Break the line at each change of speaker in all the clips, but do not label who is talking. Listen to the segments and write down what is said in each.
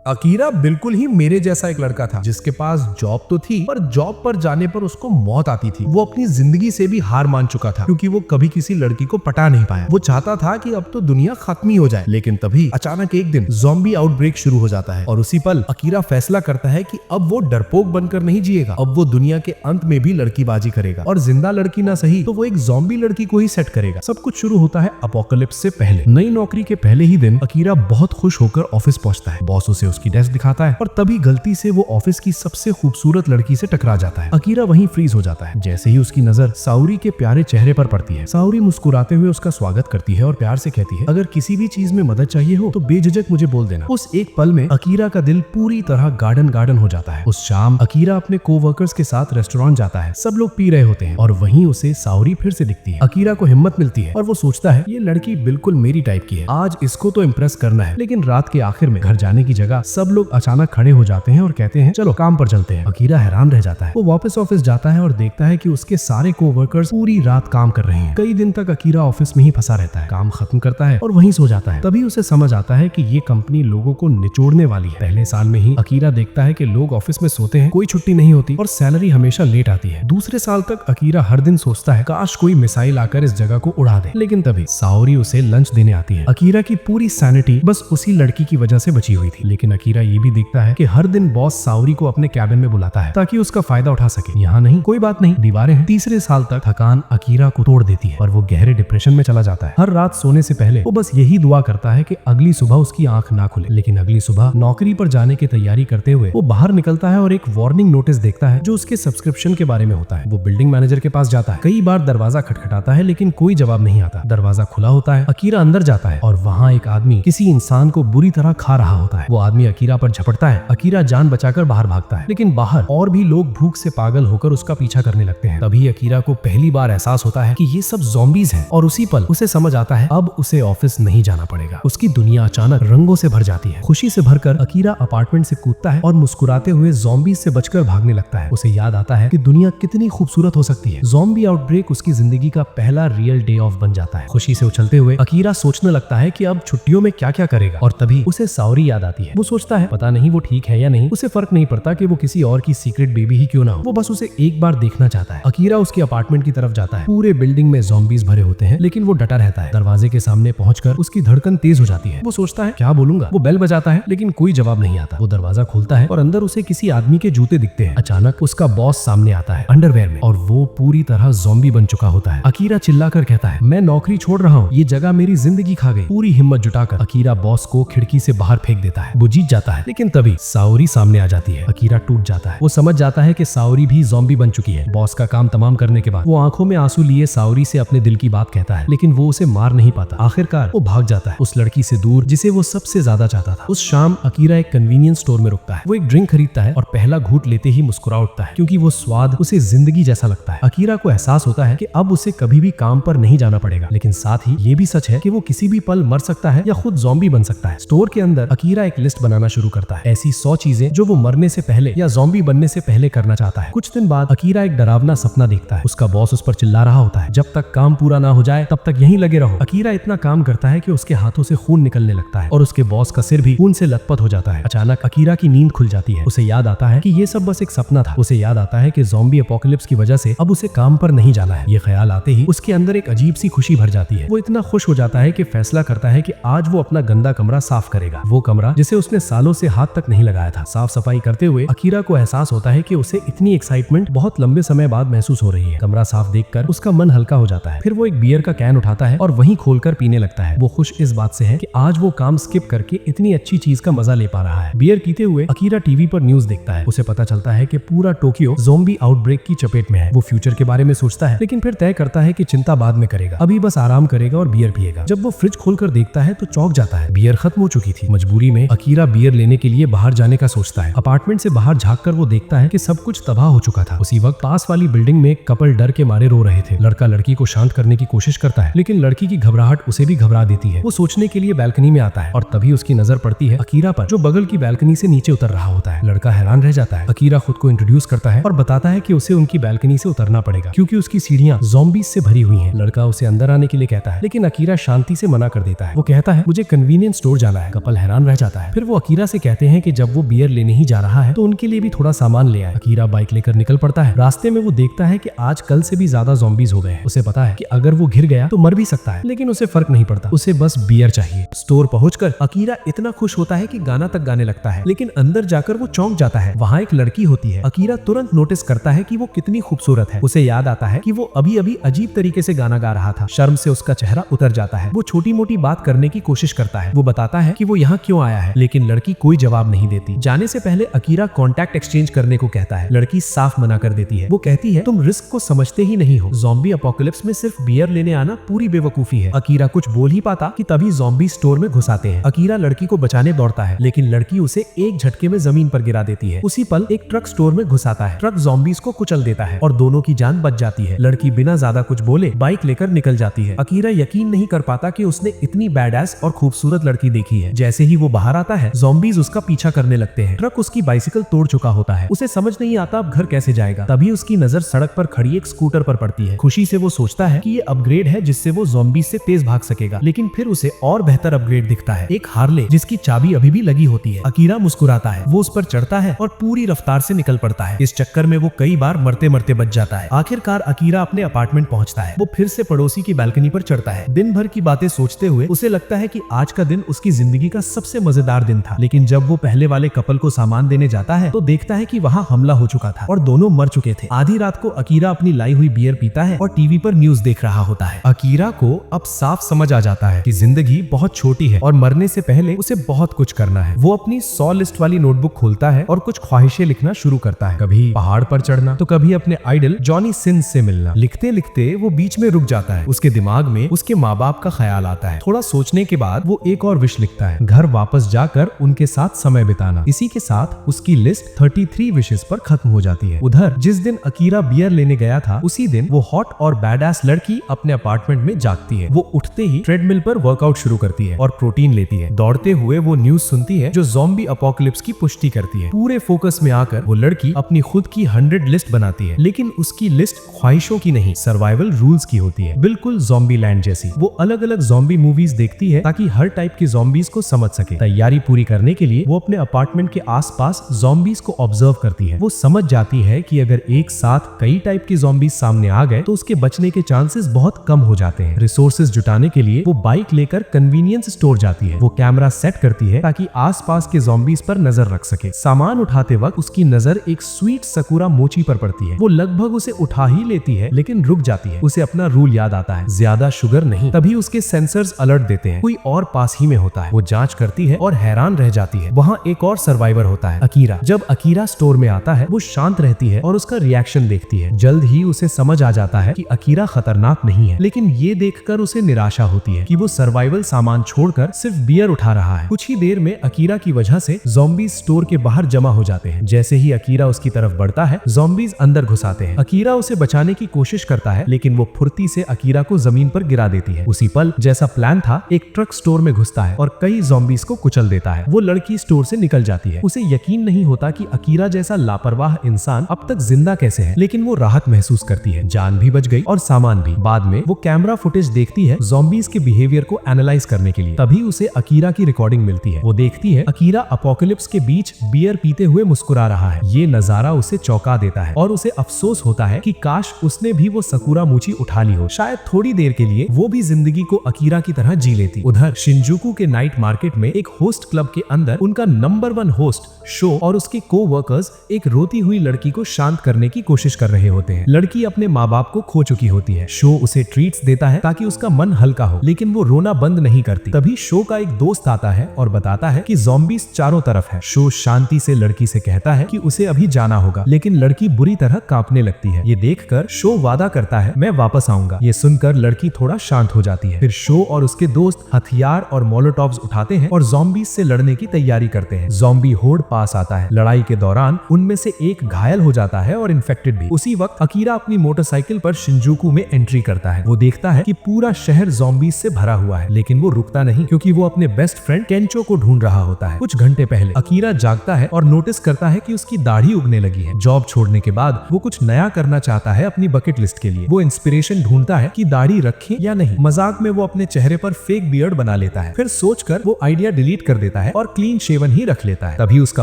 Akira बिल्कुल ही मेरे जैसा एक लड़का था जिसके पास जॉब तो थी, पर जॉब पर जाने पर उसको मौत आती थी। वो अपनी जिंदगी से भी हार मान चुका था क्योंकि वो कभी किसी लड़की को पटा नहीं पाया। वो चाहता था कि अब तो दुनिया खत्म ही हो जाए, लेकिन तभी अचानक एक दिन ज़ॉम्बी आउटब्रेक शुरू हो जाता है और उसी पल अकीरा फैसला करता है कि अब वो डरपोक बनकर नहीं जिएगा। अब वो दुनिया के अंत में भी लड़कीबाजी करेगा और जिंदा लड़की ना सही तो वो एक ज़ॉम्बी लड़की को ही सेट करेगा। सब कुछ शुरू होता है अपोकलिप्स से पहले। नई नौकरी के पहले ही दिन अकीरा बहुत खुश होकर ऑफिस पहुंचता है। बॉस उसे उसकी डेस्क दिखाता है और तभी गलती से वो ऑफिस की सबसे खूबसूरत लड़की से टकरा जाता है। अकीरा वहीं फ्रीज हो जाता है। जैसे ही उसकी नजर साउरी के प्यारे चेहरे पर पड़ती है, साउरी मुस्कुराते हुए उसका स्वागत करती है और प्यार से कहती है, अगर किसी भी चीज में मदद चाहिए हो तो बेझिझक मुझे बोल देना। उस एक पल में अकीरा का दिल पूरी तरह गार्डन हो जाता है। उस शाम अकीरा अपने कोवर्कर्स के साथ रेस्टोरेंट जाता है। सब लोग पी रहे होते हैं और वहीं उसे साउरी फिर से दिखती है। अकीरा को हिम्मत मिलती है और वो सोचता है ये लड़की बिल्कुल मेरी टाइप की है, आज इसको तो इम्प्रेस करना है। लेकिन रात के आखिर में घर जाने की जगह सब लोग अचानक खड़े हो जाते हैं और कहते हैं चलो काम पर चलते हैं। अकीरा हैरान रह जाता है। वो वापस ऑफिस जाता है और देखता है कि उसके सारे कोवर्कर्स पूरी रात काम कर रहे हैं। कई दिन तक अकीरा ऑफिस में ही फंसा रहता है, काम खत्म करता है और वहीं सो जाता है। तभी उसे समझ आता है कि ये कंपनी लोगों को निचोड़ने वाली है। पहले साल में ही अकीरा देखता है कि लोग ऑफिस में सोते हैं, कोई छुट्टी नहीं होती और सैलरी हमेशा लेट आती है। दूसरे साल तक अकीरा हर दिन सोचता है काश कोई मिसाइल आकर इस जगह को उड़ा दे। लेकिन तभी साउरी उसे लंच देने आती है। अकीरा की पूरी सैनिटी बस उसी लड़की की वजह से बची हुई थी। लेकिन अकीरा ये भी देखता है कि हर दिन बॉस साउरी को अपने कैबिन में बुलाता है ताकि उसका फायदा उठा सके। यहाँ नहीं, कोई बात नहीं, दीवारें हैं। तीसरे साल तक थकान अकीरा को तोड़ देती है और वो गहरे डिप्रेशन में चला जाता है। हर रात सोने से पहले वो बस यही दुआ करता है कि अगली सुबह उसकी आंख ना खुले। लेकिन अगली सुबह नौकरी पर जाने की तैयारी करते हुए वो बाहर निकलता है और एक वार्निंग नोटिस देखता है जो उसके सब्सक्रिप्शन के बारे में होता है। वो बिल्डिंग मैनेजर के पास जाता है। कई बार दरवाजा खटखटाता है लेकिन कोई जवाब नहीं आता। दरवाजा खुला होता है। अकीरा अंदर जाता है और वहाँ एक आदमी किसी इंसान को बुरी तरह खा रहा होता है। वो आदमी अकीरा पर झपटता है। अकीरा जान बचाकर बाहर भागता है, लेकिन बाहर और भी लोग भूख से पागल होकर उसका पीछा करने लगते हैं। तभी अकीरा को पहली बार एहसास होता है कि ये सब ज़ॉम्बीज हैं और उसी पल उसे समझ आता है अब उसे ऑफिस नहीं जाना पड़ेगा। उसकी दुनिया अचानक रंगों से भर जाती है। खुशी से भरकर अकीरा अपार्टमेंट से कूदता है और मुस्कुराते हुए ज़ॉम्बीज से बचकर भागने लगता है। उसे याद आता है कि दुनिया कितनी खूबसूरत हो सकती है। ज़ॉम्बी आउटब्रेक उसकी जिंदगी का पहला रियल डे ऑफ बन जाता है। खुशी से उछलते हुए अकीरा सोचने लगता है कि अब छुट्टियों में क्या क्या करेगा और तभी उसे साउरी याद आती है। वो सोचता है पता नहीं वो ठीक है या नहीं, उसे फर्क नहीं पड़ता कि वो किसी और की सीक्रेट बेबी ही क्यों ना हो, वो बस उसे एक बार देखना चाहता है। अकीरा उसके अपार्टमेंट की तरफ जाता है। पूरे बिल्डिंग में ज़ॉम्बीज भरे होते हैं लेकिन वो डटा रहता है। दरवाजे के सामने पहुंचकर उसकी धड़कन तेज हो जाती है। वो सोचता है क्या बोलूंगा। वो बेल बजाता है लेकिन कोई जवाब नहीं आता। वो दरवाजा खोलता है और अंदर उसे किसी आदमी के जूते दिखते हैं। अचानक उसका बॉस सामने आता है अंडरवेयर में और वो पूरी तरह ज़ॉम्बी बन चुका होता है। अकीरा चिल्लाकर कहता है मैं नौकरी छोड़ रहा हूँ, ये जगह मेरी जिंदगी खा गई। पूरी हिम्मत जुटाकर अकीरा बॉस को खिड़की से बाहर फेंक देता है। वो जीत जाता है लेकिन तभी साउरी सामने आ जाती है। अकीरा टूट जाता है। वो समझ जाता है कि साउरी भी ज़ॉम्बी बन चुकी है। बॉस का काम तमाम करने के बाद वो आंखों में आंसू लिए साउरी से अपने दिल की बात कहता है, लेकिन वो उसे मार नहीं पाता। आखिरकार वो भाग जाता है उस लड़की से दूर जिसे वो सबसे ज्यादा चाहता था। उस शाम अकीरा एक कन्वीनियंस स्टोर में रुकता है। वो एक ड्रिंक खरीदता है और पहला घूंट लेते ही मुस्कुरा उठता है क्योंकि वो स्वाद उसे जिंदगी जैसा लगता है। अकीरा को एहसास होता है कि अब उसे कभी भी काम पर नहीं जाना पड़ेगा, लेकिन साथ ही ये भी सच है कि वो किसी भी पल मर सकता है या खुद ज़ॉम्बी बन सकता है। स्टोर के अंदर अकीरा एक लिस्ट बनाना शुरू करता है, ऐसी 100 चीजें जो वो मरने से पहले या ज़ॉम्बी बनने से पहले करना चाहता है। कुछ दिन बाद अकीरा एक डरावना सपना देखता है। उसका बॉस उस पर चिल्ला रहा होता है, जब तक काम पूरा ना हो जाए तब तक यहीं लगे रहो। अकीरा इतना काम करता है कि उसके हाथों से खून निकलने लगता है और उसके बॉस का सिर भी खून से लथपथ हो जाता है। अचानक अकीरा की नींद खुल जाती है। उसे याद आता है कि ये सब बस एक सपना था। उसे याद आता है कि ज़ॉम्बी एपोकलिप्स की वजह से अब उसे काम पर नहीं जाना है। ये ख्याल आते ही उसके अंदर एक अजीब सी खुशी भर जाती है। वो इतना खुश हो जाता है कि फैसला करता है कि आज वो अपना गंदा कमरा साफ करेगा। वो कमरा जिसे उसने सालों से हाथ तक नहीं लगाया था। साफ सफाई करते हुए अकीरा को एहसास होता है कि उसे इतनी एक्साइटमेंट बहुत लंबे समय बाद महसूस हो रही है। कमरा साफ देखकर उसका मन हल्का हो जाता है। फिर वो एक बियर का कैन उठाता है और वहीं खोलकर पीने लगता है। वो खुश इस बात से है कि आज वो काम स्किप करके इतनी अच्छी चीज का मजा ले पा रहा है। बियर पीते हुए अकीरा टीवी पर न्यूज देखता है। उसे पता चलता है कि पूरा टोक्यो ज़ॉम्बी आउटब्रेक की चपेट में है। वो फ्यूचर के बारे में सोचता है लेकिन फिर तय करता है कि चिंता बाद में करेगा, अभी बस आराम करेगा और बियर पिएगा। जब वो फ्रिज खोलकर देखता है तो चौंक जाता है। बियर खत्म हो चुकी थी। मजबूरी में अकीरा बियर लेने के लिए बाहर जाने का सोचता है। अपार्टमेंट से बाहर झांककर वो देखता है कि सब कुछ तबाह हो चुका था। उसी वक्त पास वाली बिल्डिंग में एक कपल डर के मारे रो रहे थे। लड़का लड़की को शांत करने की कोशिश करता है लेकिन लड़की की घबराहट उसे भी घबरा देती है। वो सोचने के लिए बैल्कनी में आता है और तभी उसकी नजर पड़ती है अकीरा पर, जो बगल की बैल्कनी से नीचे उतर रहा होता है। लड़का हैरान रह जाता है। अकीरा खुद को इंट्रोड्यूस करता है और बताता है कि उसे उनकी बैल्कनी से उतरना पड़ेगा क्योंकि उसकी सीढ़ियां ज़ॉम्बीज से भरी हुई हैं। लड़का उसे अंदर आने के लिए कहता है लेकिन अकीरा शांति से मना कर देता है। वो कहता है मुझे कन्वीनियंस स्टोर जाना है। कपल हैरान रह जाता है। फिर वो
वो अकीरा से कहते हैं कि जब वो बियर लेने ही जा रहा है तो उनके लिए भी थोड़ा सामान ले आए। अकीरा बाइक लेकर निकल पड़ता है। रास्ते में वो देखता है कि आज कल से भी ज्यादा ज़ॉम्बीज हो गए हैं। उसे पता है कि अगर वो घिर गया तो मर भी सकता है, लेकिन उसे फर्क नहीं पड़ता, उसे बस बियर चाहिए। स्टोर पहुंचकर अकीरा इतना खुश होता है कि गाना तक गाने लगता है, लेकिन अंदर जाकर वो चौंक जाता है। वहाँ एक लड़की होती है। अकीरा तुरंत नोटिस करता है कि वो कितनी खूबसूरत है। उसे याद आता है कि वो अभी अभी अजीब तरीके से गाना गा रहा था। शर्म से उसका चेहरा उतर जाता है। वो छोटी मोटी बात करने की कोशिश करता है। वो बताता है कि वो यहाँ क्यों आया है, लेकिन लड़की कोई जवाब नहीं देती। जाने से पहले अकीरा कॉन्टैक्ट एक्सचेंज करने को कहता है। लड़की साफ मना कर देती है। वो कहती है तुम रिस्क को समझते ही नहीं हो। ज़ॉम्बी अपोकलिप्स में सिर्फ बियर लेने आना पूरी बेवकूफी है। अकीरा कुछ बोल ही पाता कि तभी ज़ॉम्बी स्टोर में घुस आते हैं। अकीरा लड़की को बचाने दौड़ता है, लेकिन लड़की उसे एक झटके में जमीन पर गिरा देती है। उसी पल एक ट्रक स्टोर में घुस आता है। ट्रक ज़ॉम्बीज को कुचल देता है और दोनों की जान बच जाती है। लड़की बिना ज्यादा कुछ बोले बाइक लेकर निकल जाती है। अकीरा यकीन नहीं कर पाता कि उसने इतनी बैडएस और खूबसूरत लड़की देखी है। जैसे ही वो बाहर आता है, ज़ॉम्बीज उसका पीछा करने लगते हैं। ट्रक उसकी बाइसिकल तोड़ चुका होता है। उसे समझ नहीं आता अब घर कैसे जाएगा। तभी उसकी नजर सड़क पर खड़ी एक स्कूटर पर पड़ती है। खुशी से वो सोचता है कि ये अपग्रेड है जिससे वो ज़ॉम्बीज से तेज भाग सकेगा, लेकिन फिर उसे और बेहतर अपग्रेड दिखता है, एक हार्ले जिसकी चाबी अभी भी लगी होती है। अकीरा मुस्कुराता है। वो उस पर चढ़ता है और पूरी रफ्तार से निकल पड़ता है। इस चक्कर में वो कई बार मरते मरते बच जाता है। आखिरकार अकीरा अपने अपार्टमेंट पहुंचता है। वो फिर से पड़ोसी की बालकनी पर चढ़ता है। दिन भर की बातें सोचते हुए उसे लगता है कि आज का दिन उसकी जिंदगी का सबसे मजेदार दिन था। लेकिन जब वो पहले वाले कपल को सामान देने जाता है तो देखता है कि वहाँ हमला हो चुका था और दोनों मर चुके थे। आधी रात को अकीरा अपनी लाई हुई बियर पीता है और टीवी पर न्यूज देख रहा होता है। अकीरा को अब साफ समझ आ जाता है कि जिंदगी बहुत छोटी है और मरने से पहले उसे बहुत कुछ करना है। वो अपनी 100 लिस्ट वाली नोटबुक खोलता है और कुछ ख्वाहिशें लिखना शुरू करता है। कभी पहाड़ पर चढ़ना तो कभी अपने आइडल जॉनी सिंस से मिलना। लिखते लिखते वो बीच में रुक जाता है। उसके दिमाग में उसके माँ बाप का ख्याल आता है। थोड़ा सोचने के बाद वो एक और विश लिखता है, घर वापस जाकर उनके साथ समय बिताना। इसी के साथ उसकी लिस्ट 33 विशेस पर खत्म हो जाती है। उधर जिस दिन अकीरा बियर लेने गया था उसी दिन वो हॉट और बैडएस लड़की अपने अपार्टमेंट में जागती है। वो उठते ही ट्रेडमिल पर वर्कआउट शुरू करती है और प्रोटीन लेती है। दौड़ते हुए वो न्यूज सुनती है जो ज़ॉम्बी अपोकलिप्स की पुष्टि करती है। पूरे फोकस में आकर वो लड़की अपनी खुद की 100 लिस्ट बनाती है, लेकिन उसकी लिस्ट ख्वाहिशों की नहीं, सर्वाइवल रूल्स की होती है, बिल्कुल ज़ॉम्बी लैंड जैसी। वो अलग अलग ज़ॉम्बी मूवीज देखती है ताकि हर टाइप के ज़ॉम्बीज को समझ सके। तैयारी पूरी करने के लिए वो अपने अपार्टमेंट के आसपास ज़ॉम्बीज को ऑब्जर्व करती है। वो समझ जाती है कि अगर एक साथ कई टाइप के ज़ॉम्बीज सामने आ गए तो उसके बचने के चांसेस बहुत कम हो जाते हैं। रिसोर्सेज जुटाने के लिए वो बाइक लेकर कन्वीनियंस स्टोर जाती है। वो कैमरा सेट करती है ताकि आसपास के ज़ॉम्बीज पर नजर रख सके। सामान उठाते वक्त उसकी नजर एक स्वीट सकुरा मोची पर पड़ती है। वो लगभग उसे उठा ही लेती है, लेकिन रुक जाती है। उसे अपना रूल याद आता है, ज्यादा शुगर नहीं। तभी उसके सेंसर्स अलर्ट देते हैं, कोई और पास ही में होता है। वो जांच करती है और हैरान रह जाती है। वहाँ एक और सर्वाइवर होता है, अकीरा। जब अकीरा स्टोर में आता है वो शांत रहती है और उसका रिएक्शन देखती है। जल्द ही उसे समझ आ जाता है कि अकीरा खतरनाक नहीं है, लेकिन ये देखकर उसे निराशा होती है कि वो सर्वाइवल सामान छोड़कर सिर्फ बियर उठा रहा है। कुछ ही देर में अकीरा की वजह से ज़ॉम्बीज स्टोर के बाहर जमा हो जाते हैं। जैसे ही अकीरा उसकी तरफ बढ़ता है ज़ॉम्बीज अंदर घुस आते हैं। अकीरा उसे बचाने की कोशिश करता है, लेकिन वो फुर्ती से अकीरा को जमीन पर गिरा देती है। उसी पल जैसा प्लान था, एक ट्रक स्टोर में घुसता है और कई ज़ॉम्बीज को कुचल देता है। वो लड़की स्टोर से निकल जाती है। उसे यकीन नहीं होता कि अकीरा जैसा लापरवाह इंसान अब तक जिंदा कैसे है, लेकिन वो राहत महसूस करती है। जान भी बच गई और सामान भी। बाद में वो कैमरा फुटेज देखती है ज़ॉम्बीज के बिहेवियर को एनालाइज करने के लिए। तभी उसे अकीरा की रिकॉर्डिंग मिलती है। वो देखती है अकीरा अपोकलिप्स के बीच बियर पीते हुए मुस्कुरा रहा है। ये नजारा उसे चौंका देता है और उसे अफसोस होता है कि काश उसने भी वो सकुरा मूची उठा ली हो। शायद थोड़ी देर के लिए वो भी जिंदगी को अकीरा की तरह जी लेती। उधर शिंजुकू के नाइट मार्केट में एक होस्ट क्लब के अंदर उनका नंबर 1 होस्ट शो और उसके को-वर्कर्स एक रोती हुई लड़की को शांत करने की कोशिश कर रहे होते हैं। लड़की अपने माँ बाप को खो चुकी होती है। शो उसे ट्रीट्स देता है ताकि उसका मन हल्का हो, लेकिन वो रोना बंद नहीं करती। तभी शो का एक दोस्त आता है और बताता है कि ज़ॉम्बीज चारों तरफ है। शो शांति से लड़की से कहता है कि उसे अभी जाना होगा, लेकिन लड़की बुरी तरह कांपने लगती है। ये देखकर शो वादा करता है, मैं वापस आऊंगा। ये सुनकर लड़की थोड़ा शांत हो जाती है। फिर शो और उसके दोस्त हथियार और मोलोटॉव्स उठाते हैं और ज़ॉम्बीज से लड़ने की तैयारी करते हैं। ज़ॉम्बी होड़ पास आता है। लड़ाई के दौरान उनमें से एक घायल हो जाता है और इन्फेक्टेड भी। उसी वक्त अकीरा अपनी मोटरसाइकिल पर शिंजुकू में एंट्री करता है। वो देखता है कि पूरा शहर ज़ॉम्बीज से भरा हुआ है, लेकिन वो रुकता नहीं क्योंकि वो अपने बेस्ट फ्रेंड केंचो को ढूंढ रहा होता है। कुछ घंटे पहले अकीरा जागता है और नोटिस करता है कि उसकी दाढ़ी उगने लगी है। जॉब छोड़ने के बाद वो कुछ नया करना चाहता है अपनी बकेट लिस्ट के लिए। वो इंस्पिरेशन ढूंढता है कि दाढ़ी रखे या नहीं। मजाक में वो अपने चेहरे पर फेक बियर्ड बना लेता है। फिर सोचकर वो आइडिया डिलीट कर देता है।
है और क्लीन शेवन ही रख लेता है। तभी उसका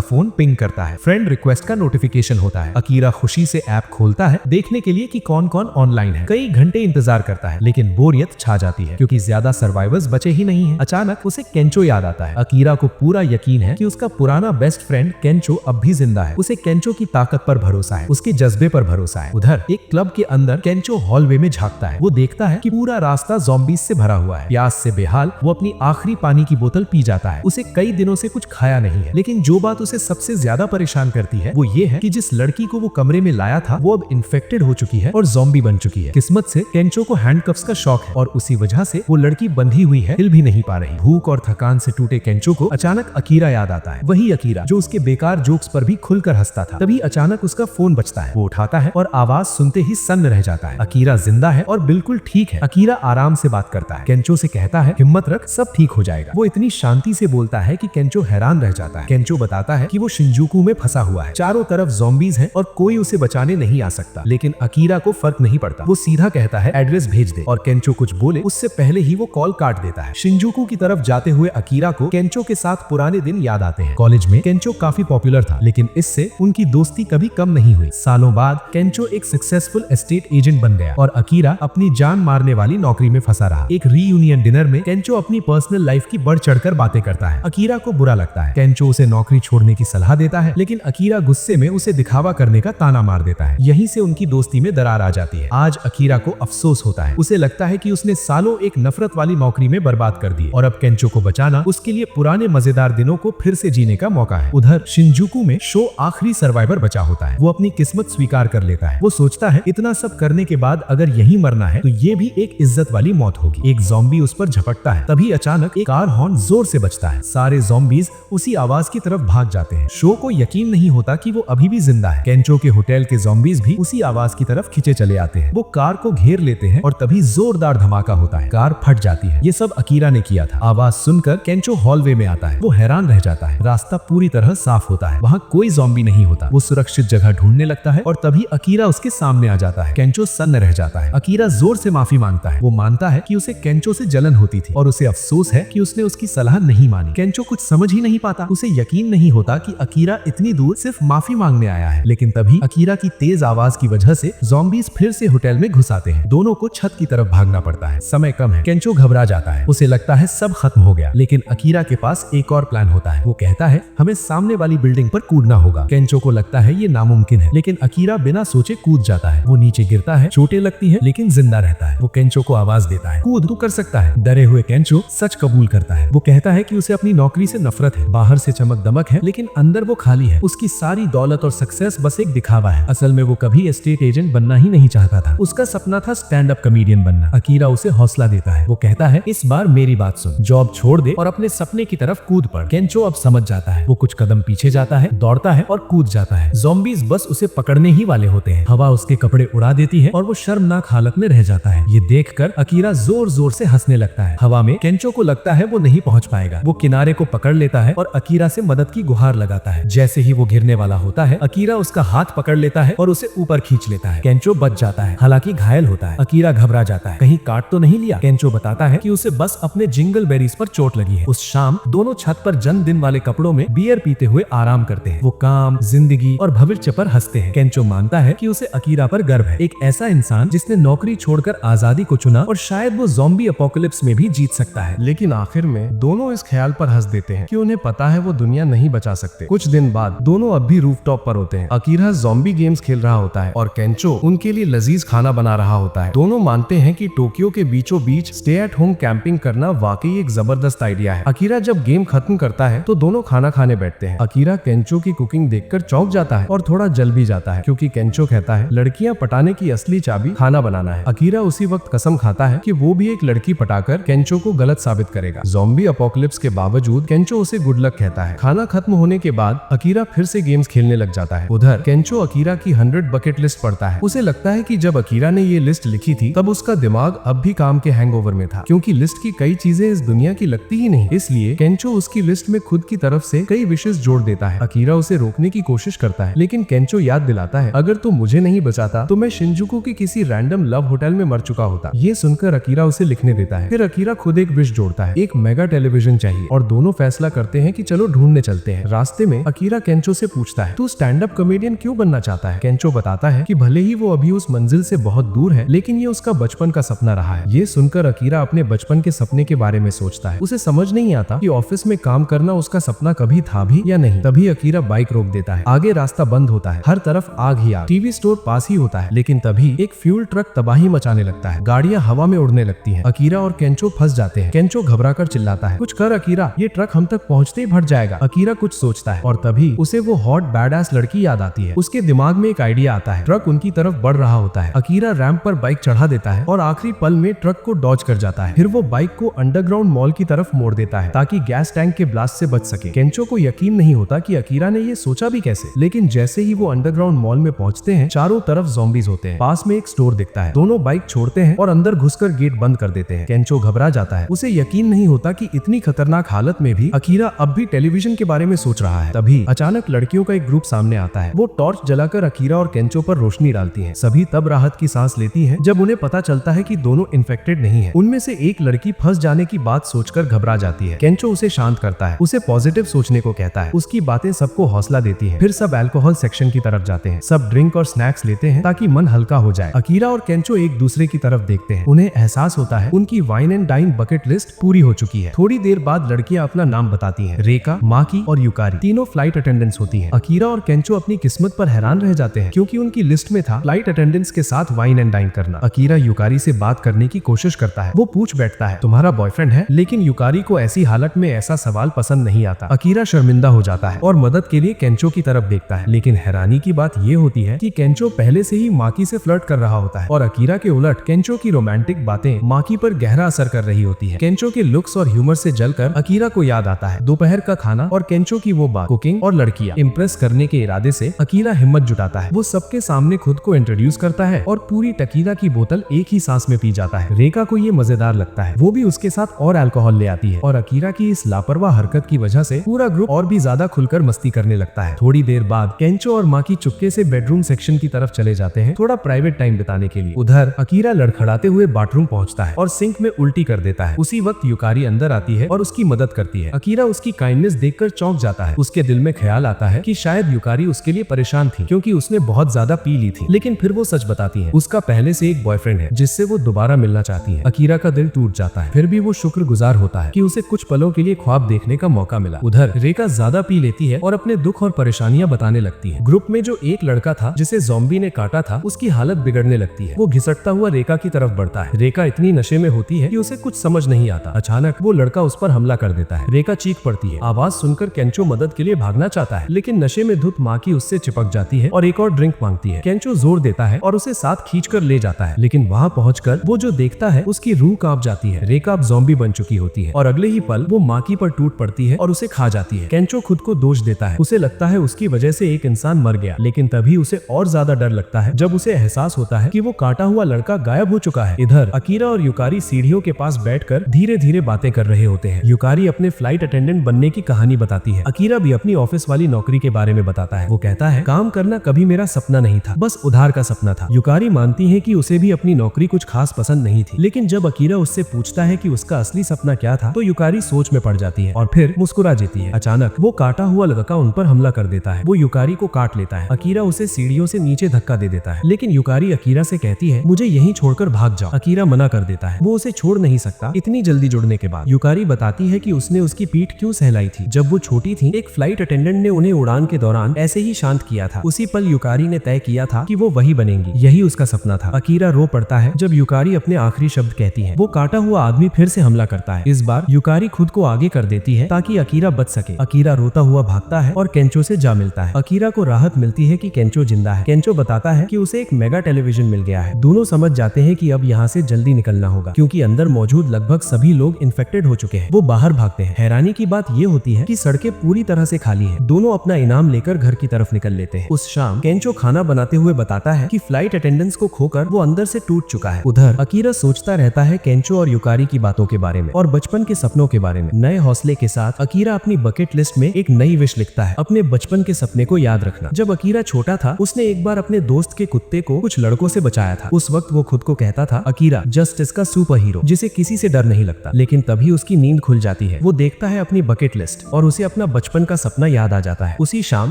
फोन पिंग करता है। फ्रेंड रिक्वेस्ट का नोटिफिकेशन होता है। अकीरा खुशी से ऐप खोलता है देखने के लिए कि कौन कौन ऑनलाइन है। कई घंटे इंतजार करता है लेकिन बोरियत छा जाती है क्योंकि ज्यादा सर्वाइवर्स बचे ही नहीं हैं। अचानक उसे केंचो याद आता है। अकीरा को पूरा यकीन है कि उसका पुराना बेस्ट फ्रेंड केंचो अब भी जिंदा है। उसे केंचो की ताकत पर भरोसा है, उसके जज्बे पर भरोसा है। उधर एक क्लब के अंदर केंचो हॉलवे में झांकता है। वो देखता है कि पूरा रास्ता ज़ॉम्बीज से भरा हुआ है। प्यास से बेहाल वो अपनी आखिरी पानी की बोतल पी जाता है। उसे कई दिनों से कुछ खाया नहीं है, लेकिन जो बात उसे सबसे ज्यादा परेशान करती है वो ये है कि जिस लड़की को वो कमरे में लाया था वो अब इन्फेक्टेड हो चुकी है और ज़ॉम्बी बन चुकी है। किस्मत से केंचो को हैंडकफ्स का शौक है और उसी वजह से वो लड़की बंधी हुई है, हिल भी नहीं पा रही। भूख और थकान से टूटे केंचो को अचानक अकीरा याद आता है। वही अकीरा जो उसके बेकार जोक्स पर भी खुलकर हंसता था। तभी अचानक उसका फोन बजता है। वो उठाता है और आवाज सुनते ही सन्न रह जाता है। अकीरा जिंदा है और बिल्कुल ठीक है। अकीरा आराम से बात करता है। केंचो से कहता है हिम्मत रख, सब ठीक हो जाएगा। वो इतनी शांति से बोलता है कि केंचो हैरान रह जाता है। केंचो बताता है कि वो शिंजूकू में फंसा हुआ है, चारों तरफ ज़ॉम्बीज हैं और कोई उसे बचाने नहीं आ सकता। लेकिन अकीरा को फर्क नहीं पड़ता। वो सीधा कहता है एड्रेस भेज दे और केंचो कुछ बोले उससे पहले ही वो कॉल काट देता है। शिंजूकू की तरफ जाते हुए अकीरा को केंचो के साथ पुराने दिन याद आते हैं। कॉलेज में केंचो काफी पॉपुलर था, लेकिन इससे उनकी दोस्ती कभी कम नहीं हुई। सालों बाद केंचो एक सक्सेसफुल एस्टेट एजेंट बन गया और अकीरा अपनी जान मारने वाली नौकरी में फंसा रहा। एक रीयूनियन डिनर में केंचो अपनी पर्सनल लाइफ की बढ़ चढ़कर बातें करता है। अकीरा को बुरा लगता है। केंचो उसे नौकरी छोड़ने की सलाह देता है, लेकिन अकीरा गुस्से में उसे दिखावा करने का ताना मार देता है। यहीं से उनकी दोस्ती में दरार आ जाती है। आज अकीरा को अफसोस होता है। उसे लगता है कि उसने सालों एक नफरत वाली नौकरी में बर्बाद कर दी और अब केंचो को बचाना उसके लिए पुराने मजेदार दिनों को फिर से जीने का मौका है। उधर शिंजूकू में शो आखिरी सर्वाइवर बचा होता है। वो अपनी किस्मत स्वीकार कर लेता है। वो सोचता है इतना सब करने के बाद अगर यही मरना है तो ये भी एक इज्जत वाली मौत होगी। एक ज़ॉम्बी उस पर झपटता है। तभी अचानक एक कार हॉर्न जोर से बजता है। सारे ज़ॉम्बीज उसी आवाज की तरफ भाग जाते हैं। शो को यकीन नहीं होता कि वो अभी भी जिंदा है। केंचो के होटल के ज़ॉम्बीज भी उसी आवाज की तरफ खींचे चले आते हैं। वो कार को घेर लेते हैं और तभी जोरदार धमाका होता है। कार फट जाती है। ये सब अकीरा ने किया था। आवाज सुनकर केंचो हॉलवे में आता है। वो हैरान रह जाता है। रास्ता पूरी तरह साफ होता है। वहाँ कोई ज़ॉम्बी नहीं होता। वो सुरक्षित जगह ढूंढने लगता है और तभी अकीरा उसके सामने आ जाता है। केंचो सन्न रह जाता है। अकीरा जोर से माफी मांगता है। वो मानता है कि उसे केंचो से जलन होती थी और उसे अफसोस है कि उसने उसकी सलाह नहीं मानी। केंचो कुछ समझ ही नहीं पाता। उसे यकीन नहीं होता कि अकीरा इतनी दूर सिर्फ माफी मांगने आया है। लेकिन तभी अकीरा की तेज आवाज की वजह से ज़ॉम्बीज फिर से होटल में घुस आते हैं। दोनों को छत की तरफ भागना पड़ता है। समय कम है। केंचो घबरा जाता है। उसे लगता है सब खत्म हो गया, लेकिन अकीरा के पास एक और प्लान होता है। वो कहता है हमें सामने वाली बिल्डिंग पर कूदना होगा। केंचो को लगता है ये नामुमकिन है, लेकिन अकीरा बिना सोचे कूद जाता है। वो नीचे गिरता है, चोटें लगती है, लेकिन जिंदा रहता है। वो केंचो को आवाज देता है कूद, तू कर सकता है। डरे हुए केंचो सच कबूल करता है। वो कहता है कि उसे अपनी नौकरी से नफरत है। बाहर से चमक दमक है, लेकिन अंदर वो खाली है। उसकी सारी दौलत और सक्सेस बस एक दिखावा है। असल में वो कभी एस्टेट एजेंट बनना ही नहीं चाहता था। उसका सपना था स्टैंड अप कॉमेडियन बनना। अकीरा उसे हौसला देता है। वो कहता है इस बार मेरी बात सुन, जॉब छोड़ दे और अपने सपने की तरफ कूद पड़। केंचो अब समझ जाता है। वो कुछ कदम पीछे जाता है, दौड़ता है और कूद जाता है। ज़ॉम्बीज बस उसे पकड़ने ही वाले होते हैं। हवा उसके कपड़े उड़ा देती है और वो शर्मनाक हालत में रह जाता है। ये देखकर अकीरा जोर जोर से हंसने लगता है। हवा में केंचो को लगता है वो नहीं पहुंच पाएगा। वो किनारे को पकड़ लेता है और अकीरा से मदद की गुहार लगाता है। जैसे ही वो गिरने वाला होता है, अकीरा उसका हाथ पकड़ लेता है और उसे ऊपर खींच लेता है। केंचो बच जाता है, हालांकि घायल होता है। अकीरा घबरा जाता है, कहीं काट तो नहीं लिया। केंचो बताता है कि उसे बस अपने जिंगल बेरीज पर चोट लगी है। उस शाम दोनों छत पर जन्मदिन वाले कपड़ों में बियर पीते हुए आराम करते हैं। वो काम, जिंदगी और भविष्य पर हंसते हैं। केंचो मानता है कि उसे अकीरा पर गर्व है, एक ऐसा इंसान जिसने नौकरी छोड़कर आजादी को चुना और शायद वो ज़ॉम्बी अपोकलिप्स में भी जीत सकता है।
लेकिन आखिर में दोनों इस ख्याल पर हंस देते हैं कि उन्हें पता है वो दुनिया नहीं बचा सकते। कुछ दिन बाद दोनों अब भी रूफटॉप पर होते हैं। अकीरा ज़ॉम्बी गेम्स खेल रहा होता है और केंचो उनके लिए लजीज खाना बना रहा होता है। दोनों मानते हैं कि टोक्यो के बीचों बीच स्टे एट होम कैंपिंग करना वाकई एक जबरदस्त आइडिया है। अकीरा जब गेम खत्म करता है तो दोनों खाना खाने बैठते हैं। अकीरा केंचो की कुकिंग देखकर चौंक जाता है और थोड़ा जल भी जाता है, क्योंकि केंचो कहता है लड़कियां पटाने की असली चाबी खाना बनाना है। अकीरा उसी वक्त कसम खाता है कि वो भी एक लड़की पटाकर केंचो को गलत साबित करेगा। ज़ॉम्बी अपोकलिप्स के बावजूद केंचो उसे गुड लक कहता है। खाना खत्म होने के बाद अकीरा फिर से गेम्स खेलने लग जाता है। उधर केंचो अकीरा की 100 बकेट लिस्ट पढ़ता है। उसे लगता है कि जब अकीरा ने ये लिस्ट लिखी थी तब उसका दिमाग अब भी काम के हैंगओवर में था, क्योंकि लिस्ट की कई चीजें इस दुनिया की लगती ही नहीं। इसलिए केंचो उसकी लिस्ट में खुद की तरफ से कई विशेष जोड़ देता है। अकीरा उसे रोकने की कोशिश करता है, लेकिन केंचो याद दिलाता है अगर तू मुझे नहीं बचाता तो मैं शिंजुकू की किसी रैंडम लव होटल में मर चुका होता। ये सुनकर अकीरा उसे लिखने देता है। फिर अकीरा खुद एक विश जोड़ता है, एक मेगा टेलीविजन चाहिए, और दोनों दोनों फैसला करते हैं कि चलो ढूंढने चलते हैं। रास्ते में अकीरा केंचो से पूछता है, तू स्टैंड अप कॉमेडियन क्यों बनना चाहता है? केंचो बताता है कि भले ही वो अभी उस मंजिल से बहुत दूर है, लेकिन ये उसका बचपन का सपना रहा है। ये सुनकर अकीरा अपने बचपन के सपने के बारे में सोचता है। उसे समझ नहीं आता कि ऑफिस में काम करना उसका सपना कभी था भी या नहीं। तभी अकीरा बाइक रोक देता है। आगे रास्ता बंद होता है, हर तरफ आग ही आग। टीवी स्टोर पास ही होता है, लेकिन तभी एक फ्यूल ट्रक तबाही मचाने लगता है। गाड़ियां हवा में उड़ने लगती हैं। अकीरा और केंचो फंस जाते हैं। केंचो घबराकर चिल्लाता है, कुछ कर अकीरा, ये ट्रक हम तक पहुंचते ही फट जाएगा। अकीरा कुछ सोचता है और तभी उसे वो हॉट बैडएस लड़की याद आती है। उसके दिमाग में एक आइडिया आता है। ट्रक उनकी तरफ बढ़ रहा होता है। अकीरा रैंप पर बाइक चढ़ा देता है और आखिरी पल में ट्रक को डॉज कर जाता है। फिर वो बाइक को अंडरग्राउंड मॉल की तरफ मोड़ देता है ताकि गैस टैंक के ब्लास्ट से बच सके। केंचो को यकीन नहीं होता कि अकीरा ने ये सोचा भी कैसे, लेकिन जैसे ही वो अंडरग्राउंड मॉल में पहुंचते हैं, चारों तरफ ज़ॉम्बीज होते हैं। पास में एक स्टोर दिखता है। दोनों बाइक छोड़ते हैं और अंदर घुसकर गेट बंद कर देते हैं। केंचो घबरा जाता है। उसे यकीन नहीं होता कि इतनी खतरनाक हालत में भी अकीरा अब भी टेलीविजन के बारे में सोच रहा है। तभी अचानक लड़कियों का एक ग्रुप सामने आता है। वो टॉर्च जलाकर अकीरा और केंचो पर रोशनी डालती हैं। सभी तब राहत की सांस लेती हैं जब उन्हें पता चलता है कि दोनों इन्फेक्टेड नहीं है। उनमें से एक लड़की फंस जाने की बात सोचकर घबरा जाती है। केंचो उसे शांत करता है, उसे पॉजिटिव सोचने को कहता है। उसकी बातें सबको हौसला देती हैं। फिर सब अल्कोहल सेक्शन की तरफ जाते हैं। सब ड्रिंक और स्नैक्स लेते हैं ताकि मन हल्का हो जाए। अकीरा और केंचो एक दूसरे की तरफ देखते हैं। उन्हें एहसास होता है उनकी wine and dine bucket list पूरी हो चुकी है। थोड़ी देर बाद लड़कियां अपना नाम बताती हैं। रेका, माकी और युकारी। तीनों फ्लाइट अटेंडेंट्स होती हैं। अकीरा और केंचो अपनी किस्मत पर हैरान रह जाते हैं क्योंकि उनकी लिस्ट में था फ्लाइट अटेंडेंट्स के साथ वाइन एंड डाइन करना। अकीरा युकारी से बात करने की कोशिश करता है। वो पूछ बैठता है, तुम्हारा बॉयफ्रेंड है? लेकिन युकारी को ऐसी हालत में ऐसा सवाल पसंद नहीं आता। अकीरा शर्मिंदा हो जाता है और मदद के लिए केंचो की तरफ देखता है। लेकिन हैरानी की बात ये होती है कि केंचो पहले से ही माकी से फ्लर्ट कर रहा होता है और अकीरा के उलट केंचो की रोमांटिक बातें माकी पर गहरा असर कर रही होती है। केंचो के लुक्स और ह्यूमर से जलकर अकीरा को याद आता है दोपहर का खाना और केंचो की वो बात, कुकिंग और लड़कियां। इम्प्रेस करने के इरादे से अकीरा हिम्मत जुटाता है। वो सबके सामने खुद को इंट्रोड्यूस करता है और पूरी टकीला की बोतल एक ही सांस में पी जाता है। रेका को ये मजेदार लगता है। वो भी उसके साथ और अल्कोहल ले आती है और अकीरा की इस लापरवाह हरकत की वजह से पूरा ग्रुप और भी ज्यादा खुलकर मस्ती करने लगता है। थोड़ी देर बाद केंचो और माकी चुपके से बेडरूम सेक्शन की तरफ चले जाते हैं थोड़ा प्राइवेट टाइम बिताने के लिए। उधर अकीरा लड़खड़ाते हुए बाथरूम पहुंचता है और सिंक में उल्टी कर देता है। उसी वक्त युकारी अंदर आती है और उसकी मदद करती है। अकीरा उसकी काइंडनेस देखकर चौंक जाता है। उसके दिल में ख्याल आता है कि शायद युकारी उसके लिए परेशान थी क्योंकि उसने बहुत ज्यादा पी ली थी। लेकिन फिर वो सच बताती है, उसका पहले से एक बॉयफ्रेंड है जिससे वो दोबारा मिलना चाहती है। अकीरा का दिल टूट जाता है। फिर भी वो शुक्रगुजार होता है कि उसे कुछ पलों के लिए ख्वाब देखने का मौका मिला। उधर रेका ज्यादा पी लेती है और अपने दुख और परेशानियां बताने लगती है। ग्रुप में जो एक लड़का था जिसे ज़ॉम्बी ने काटा था, उसकी हालत बिगड़ने लगती है। वो घिसटता हुआ रेका की तरफ बढ़ता है। रेका इतनी नशे में होती है कि उसे कुछ समझ नहीं आता। अचानक वो लड़का उस पर हमला कर देता है। रेका चीख पड़ती है। आवाज सुनकर केंचो मदद के लिए भागना चाहता है, लेकिन नशे में धुत माकी उससे चिपक जाती है और एक और ड्रिंक मांगती है। केंचो जोर देता है और उसे साथ खींचकर ले जाता है, लेकिन वहाँ पहुंचकर वो जो देखता है उसकी रूह कांप जाती है। रेका अब ज़ॉम्बी बन चुकी होती है और अगले ही पल वो माकी पर टूट पड़ती है और उसे खा जाती है। केंचो खुद को दोष देता है। उसे लगता है उसकी वजह से एक इंसान मर गया, लेकिन तभी उसे और ज्यादा डर लगता है जब उसे एहसास होता है कि वो काटा हुआ लड़का गायब हो चुका है। इधर अकीरा और युकारी सीढ़ियों के पास बैठकर धीरे धीरे बातें कर रहे होते हैं। युकारी अपने फ्लाइट अटेंडेंट बनने की कहानी बताती है। अकीरा भी अपनी ऑफिस वाली नौकरी के बारे में बताता है। वो कहता है, काम करना कभी मेरा सपना नहीं था, बस उधार का सपना था। युकारी मानती है कि उसे भी अपनी नौकरी कुछ खास पसंद नहीं थी, लेकिन जब अकीरा उससे पूछता है कि उसका असली सपना क्या था तो युकारी सोच में पड़ जाती है और फिर मुस्कुरा देती है। अचानक वो काटा हुआ लड़का उन पर हमला कर देता है। वो युकारी को काट लेता है। अकीरा उसे सीढ़ियों से नीचे धक्का दे देता है, लेकिन युकारी अकीरा से कहती है, मुझे यहीं छोड़कर भाग जाओ। अकीरा मना कर देता है। वो उसे छोड़ नहीं सकता इतनी जल्दी जुड़ने के बाद। युकारी बताती है कि उसने उसकी पीठ क्यों सहलाई थी। जब वो छोटी थी, एक फ्लाइट अटेंडेंट ने उन्हें उड़ान के दौरान ऐसे ही शांत किया था। उसी पल युकारी ने तय किया था कि वो वही बनेंगी। यही उसका सपना था। अकीरा रो पड़ता है जब युकारी अपने आखिरी शब्द कहती है। वो काटा हुआ आदमी फिर से हमला करता है। इस बार युकारी खुद को आगे कर देती है ताकि अकीरा बच सके। अकीरा रोता हुआ भागता है और केंचो से जा मिलता है। अकीरा को राहत मिलती है कि केंचो जिंदा है। केंचो बताता है कि उसे एक मेगा टेलीविजन मिल गया है। दोनों समझ जाते हैं कि अब यहाँ से जल्दी निकलना होगा क्योंकि अंदर मौजूद लगभग सभी लोग इन्फेक्टेड हो चुके हैं। वो बाहर भागते हैं। हैरानी की बात ये होती है कि सड़कें पूरी तरह से खाली हैं। दोनों अपना इनाम लेकर घर की तरफ निकल लेते हैं। उस शाम केंचो खाना बनाते हुए बताता है कि फ्लाइट अटेंडेंट्स को खोकर वो अंदर से टूट चुका है। उधर अकीरा सोचता रहता है केंचो और युकारी की बातों के बारे में और बचपन के सपनों के बारे में। नए हौसले के साथ अकीरा अपनी बकेट लिस्ट में एक नई विश लिखता है, अपने बचपन के सपने को याद रखना। जब अकीरा छोटा था, उसने एक बार अपने दोस्त के कुत्ते को कुछ लड़कों से बचाया था। उस वक्त वो खुद को कहता था, अकीरा जस्टिस का सुपर हीरो जिसे किसी से डर नहीं लगता। लेकिन तभी उसकी नींद खुल जाती है। वो वो देखता है अपनी बकेट लिस्ट और उसे अपना बचपन का सपना याद आ जाता है। उसी शाम